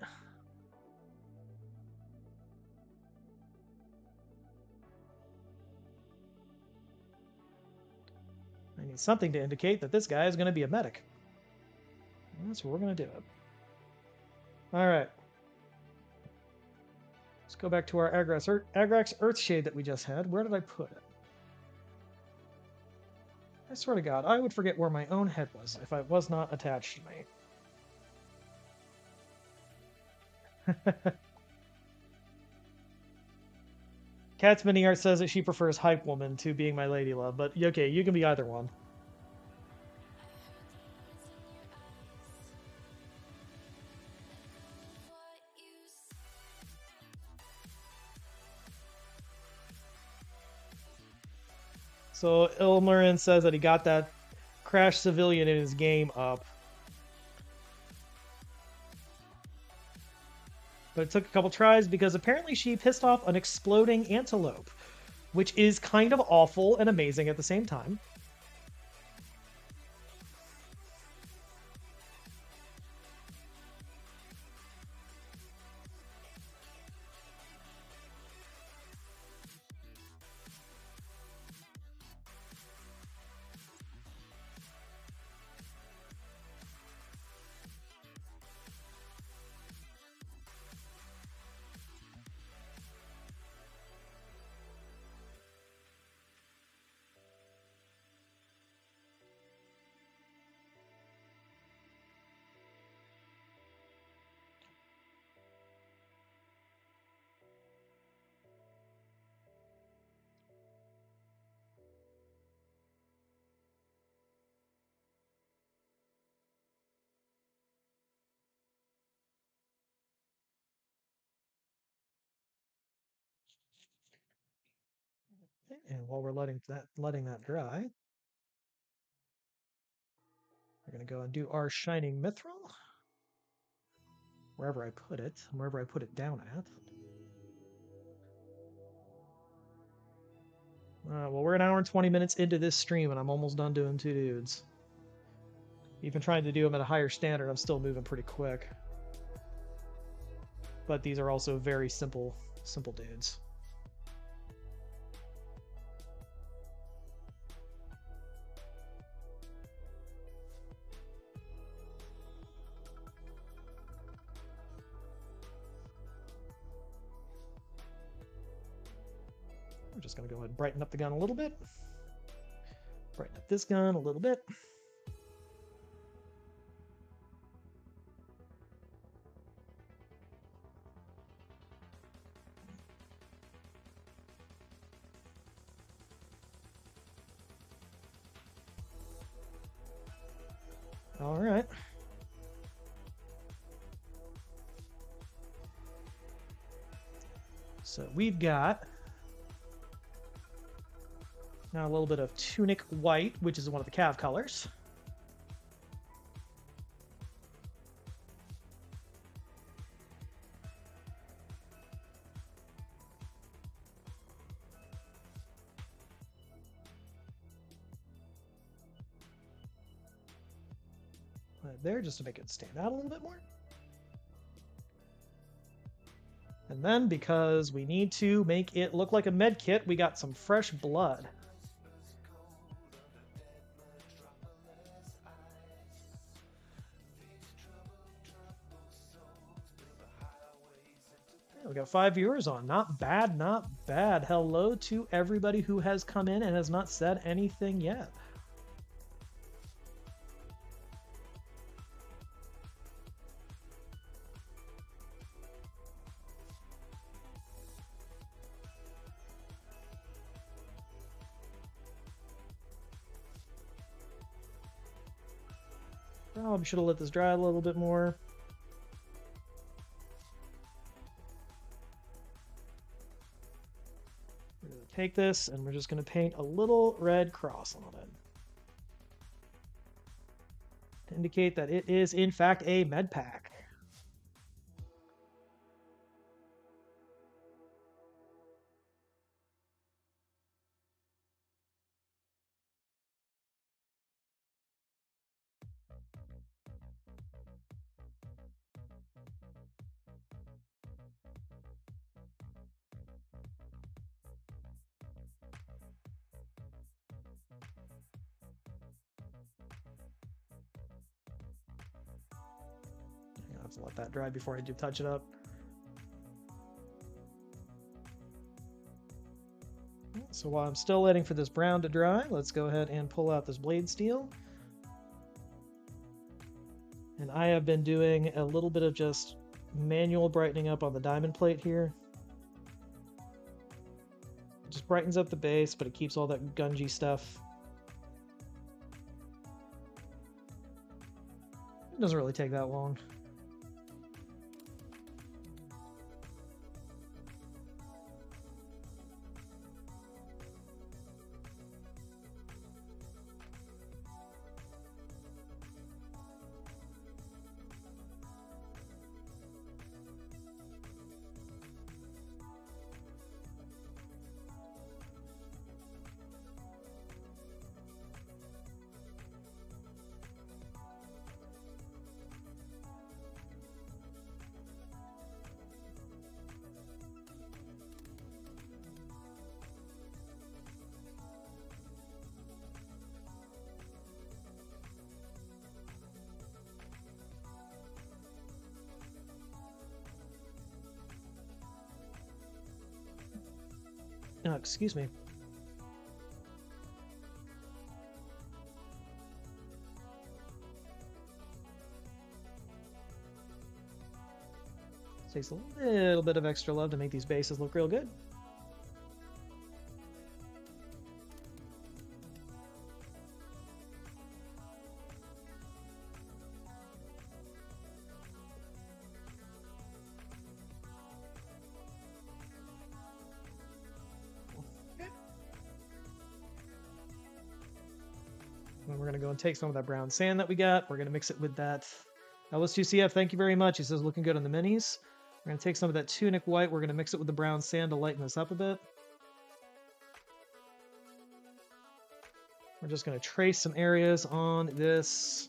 I need something to indicate that this guy is going to be a medic. And that's where we're going to do it. All right. Let's go back to our Agrax Earthshade that we just had. Where did I put it? I swear to God, I would forget where my own head was if it was not attached to me. Cat's Mini Art says that she prefers Hype Woman to being my lady love, but okay, you can be either one. So Ilmarin says that he got that Crash Civilian in his game up. But it took a couple tries because apparently she pissed off an exploding antelope, which is kind of awful and amazing at the same time. Okay, and while we're letting that dry, we're going to go and do our Shining Mithril. Wherever I put it down at. Well, we're an hour and 20 minutes into this stream, and I'm almost done doing 2 dudes. Even trying to do them at a higher standard, I'm still moving pretty quick. But these are also very simple dudes. I'm just going to go ahead and brighten up the gun a little bit. Brighten up this gun a little bit. All right. So we've got now a little bit of Tunic White, which is one of the Cav colors. Right there, just to make it stand out a little bit more. And then, because we need to make it look like a med kit, we got some fresh blood. We got 5 viewers on. Not bad, not bad. Hello to everybody who has come in and has not said anything yet. Probably should have let this dry a little bit more. We're going to take this and we're just going to paint a little red cross on it to indicate that it is in fact a med pack. I have to let that dry before I do touch it up. So while I'm still waiting for this brown to dry, let's go ahead and pull out this blade steel. And I have been doing a little bit of just manual brightening up on the diamond plate here. It just brightens up the base, but it keeps all that gungy stuff. It doesn't really take that long. Excuse me. Takes a little bit of extra love to make these bases look real good. And we're going to go and take some of that brown sand that we got. We're going to mix it with that LS2CF. Thank you very much. He says looking good on the minis. We're going to take some of that tunic white. We're going to mix it with the brown sand to lighten this up a bit. We're just going to trace some areas on this,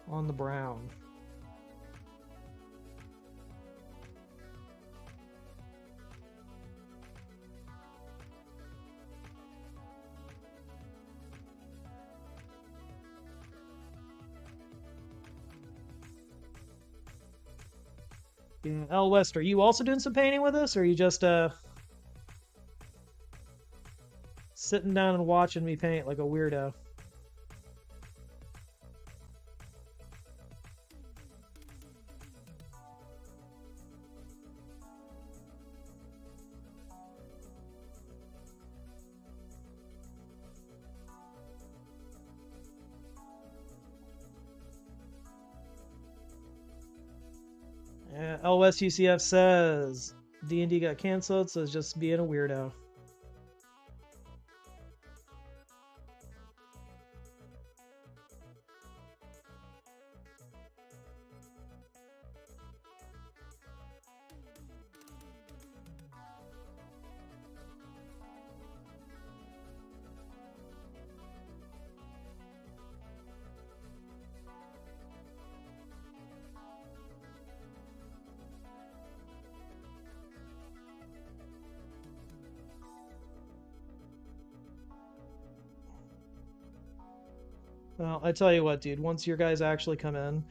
on the brown. Yeah, L West, are you also doing some painting with us, or are you just sitting down and watching me paint like a weirdo? Yeah, LSUCF says D&D got canceled, so it's just being a weirdo. Well, I tell you what, dude, once your guys actually come in,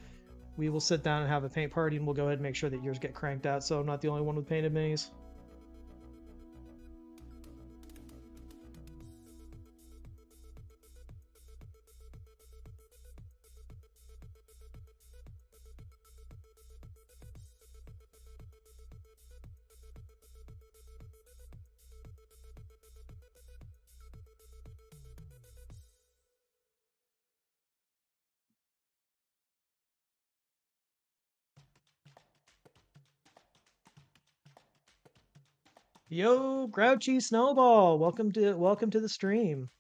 we will sit down and have a paint party, and we'll go ahead and make sure that yours get cranked out, so I'm not the only one with painted minis. Yo, Grouchy Snowball, welcome to the stream.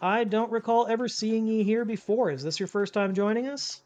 I don't recall ever seeing you here before. Is this your first time joining us?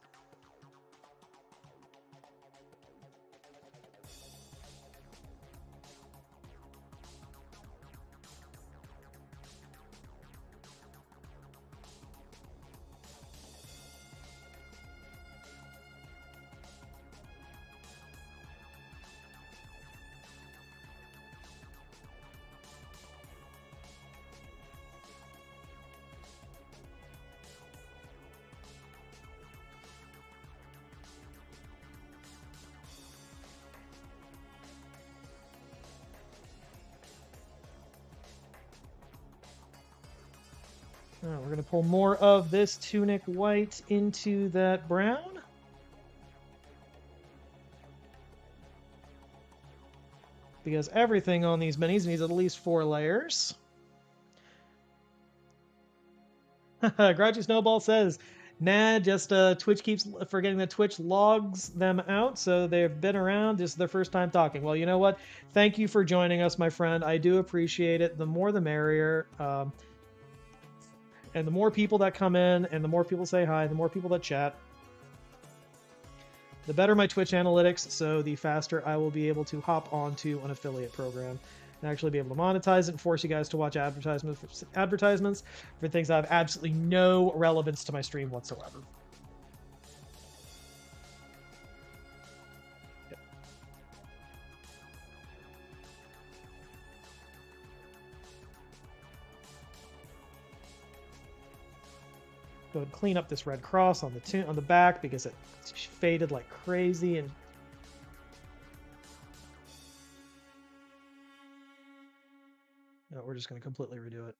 Oh, we're going to pull more of this tunic white into that brown. Because everything on these minis needs at least 4 layers. Grouchy Snowball says, nah, just Twitch keeps forgetting that Twitch logs them out, so they've been around. This is their first time talking. Well, you know what? Thank you for joining us, my friend. I do appreciate it. The more the merrier. And the more people that come in, and the more people say hi, the more people that chat, the better my Twitch analytics, so the faster I will be able to hop onto an affiliate program and actually be able to monetize it and force you guys to watch advertisements for things that have absolutely no relevance to my stream whatsoever. Go ahead and clean up this red cross on the back because it faded like crazy. And no, we're just going to completely redo it.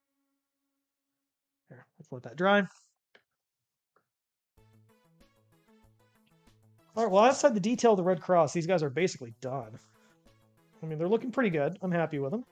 Here, let's let that dry. All right, well, outside the detail of the red cross, these guys are basically done. I mean, they're looking pretty good. I'm happy with them.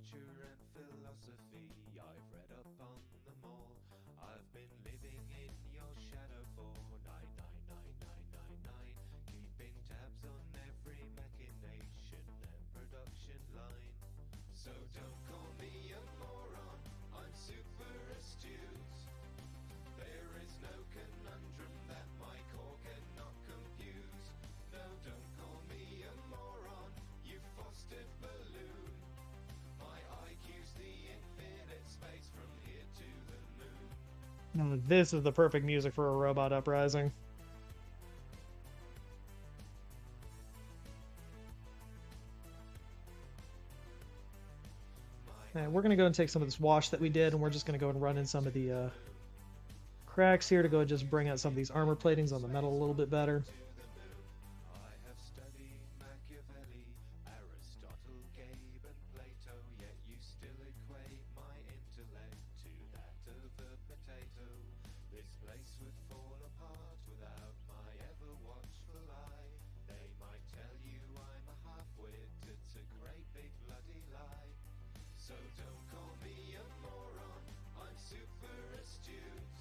culture and philosophy, I've read up on them all. I've been living in your shadow for 99999, keeping tabs on every machination and production line. So don't call me a moron, I'm super astute. There is no conundrum that my core cannot compute. No, don't call me a moron, you fostered balloon. My IQ's the infinite space from here to the moon. Now, this is the perfect music for a robot uprising. And we're going to go and take some of this wash that we did, and we're just going to go and run in some of the cracks here to go and just bring out some of these armor platings on the metal a little bit better. I have studied Machiavelli, Aristotle, Gabe and Plato, yet you still equate my intellect to that of a potato. This place would fall apart without my ever watchful eye. They might tell you I'm a half-wit, it's a great big bloody lie. So don't call me a moron, I'm super astute.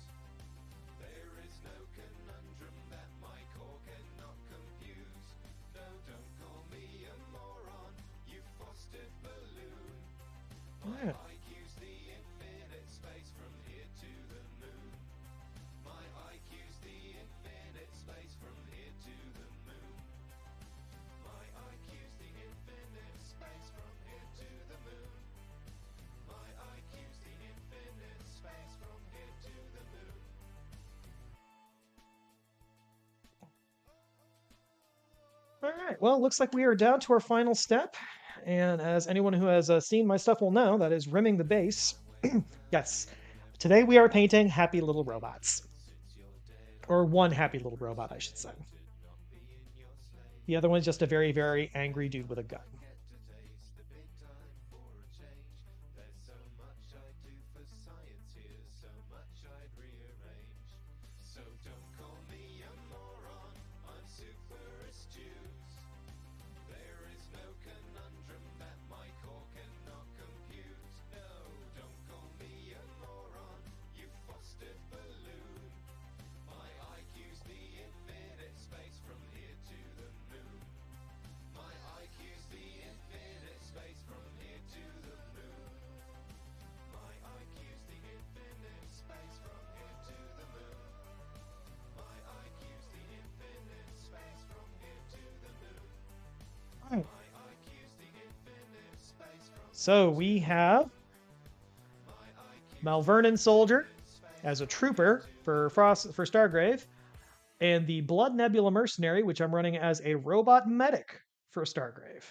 There is no conundrum that my core cannot compute. No, don't call me a moron, you fostered balloon. My IQ's the infinite space from here to the moon. My IQ's the infinite space from here to the moon. My IQ's the infinite space from here to the moon. My IQ's the infinite space from here to the moon. All right, well, looks like we are down to our final step. And as anyone who has seen my stuff will know, that is rimming the base. Yes, today we are painting happy little robots. Or one happy little robot, I should say. The other one's just a very, very angry dude with a gun. Get to taste the big time for a change. There's so much I do for science here, so much I'd rearrange. So don't call me a moron, I'm super astute. There is no conundrum that my core cannot compute. No, don't call me a moron, you fostered balloon. My IQ's the infinite space from here to the moon. My IQ's the infinite space from here to the moon. My IQ's the infinite space from here to the moon. My IQ's the infinite space from here to the moon. All right. My IQ's the infinite space from So we have my IQ Malvernin Soldier as a trooper for Stargrave, and the Blood Nebula Mercenary, which I'm running as a robot medic for Stargrave.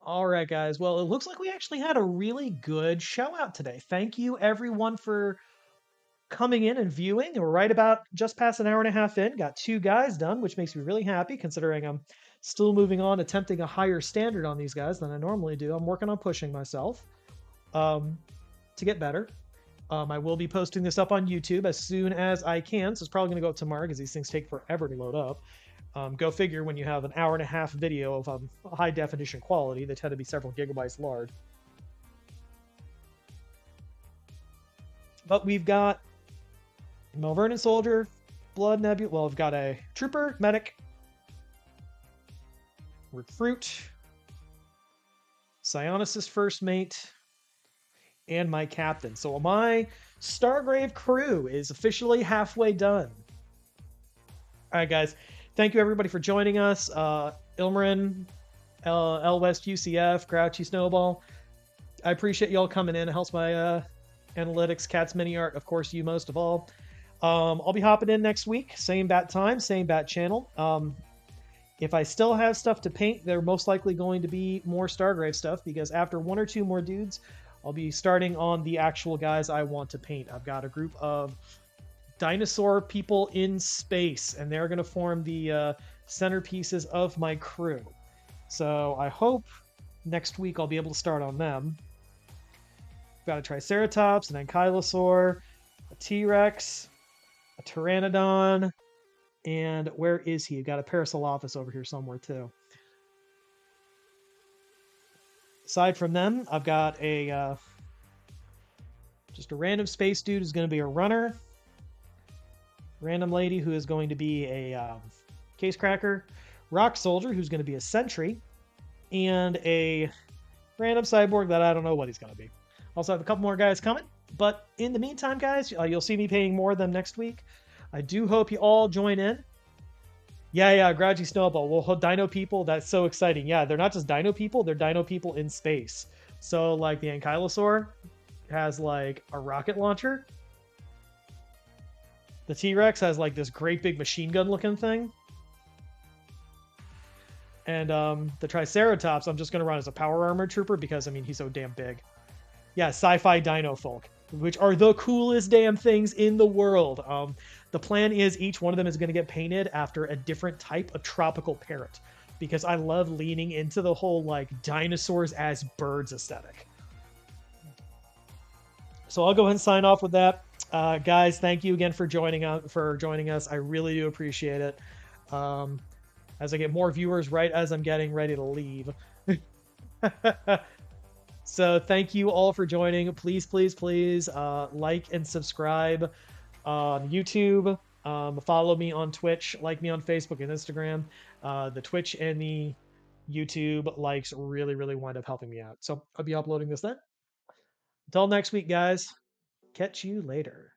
All right, guys. Well, it looks like we actually had a really good show out today. Thank you, everyone, for coming in and viewing. We're right about just past an hour and a half in. Got 2 guys done, which makes me really happy considering I'm still moving on, attempting a higher standard on these guys than I normally do. I'm working on pushing myself to get better. I will be posting this up on YouTube as soon as I can. So it's probably going to go up tomorrow because these things take forever to load up. Go figure when you have an hour and a half video of high definition quality, they tend to be several gigabytes large. But we've got Malvernis Soldier, Blood Nebula. Well, we've got a Trooper, Medic, Recruit, Psionicist First Mate, and my Captain. So my Stargrave crew is officially halfway done. All right, guys. Thank you, everybody, for joining us. Ilmarin, L West UCF, Grouchy Snowball. I appreciate y'all coming in. It helps my analytics, Cat's Mini Art, of course, you most of all. I'll be hopping in next week. Same bat time, same bat channel. If I still have stuff to paint, they're most likely going to be more Stargrave stuff because after 1 or 2 more dudes, I'll be starting on the actual guys I want to paint. I've got a group of dinosaur people in space, and they're going to form the centerpieces of my crew. So I hope next week I'll be able to start on them. Got a Triceratops, an Ankylosaur, a T-Rex, a Pteranodon, and where is he? Got a Parasaurolophus over here somewhere too. Aside from them, I've got a just a random space dude who's going to be a runner, random lady who is going to be a case cracker, rock soldier who's going to be a sentry, and a random cyborg that I don't know what he's going to be. Also have a couple more guys coming, but in the meantime, guys, you'll see me painting more of them next week. I do hope you all join in. Yeah, Grouchy Snowball. Well, Dino people, that's so exciting. Yeah, they're not just Dino people, they're Dino people in space. So, like, the Ankylosaur has, like, a rocket launcher. The T Rex has, like, this great big machine gun looking thing. And the Triceratops, I'm just going to run as a power armored trooper because, I mean, he's so damn big. Yeah, sci-fi dino folk, which are the coolest damn things in the world. The plan is each one of them is going to get painted after a different type of tropical parrot because I love leaning into the whole like dinosaurs as birds aesthetic. So I'll go ahead and sign off with that. Guys, thank you again for joining us. I really do appreciate it. Um, as I get more viewers right as I'm getting ready to leave. So thank you all for joining. Please, like and subscribe on YouTube. Follow me on Twitch. Like me on Facebook and Instagram. The Twitch and the YouTube likes really wind up helping me out. So I'll be uploading this then. Until next week, guys. Catch you later.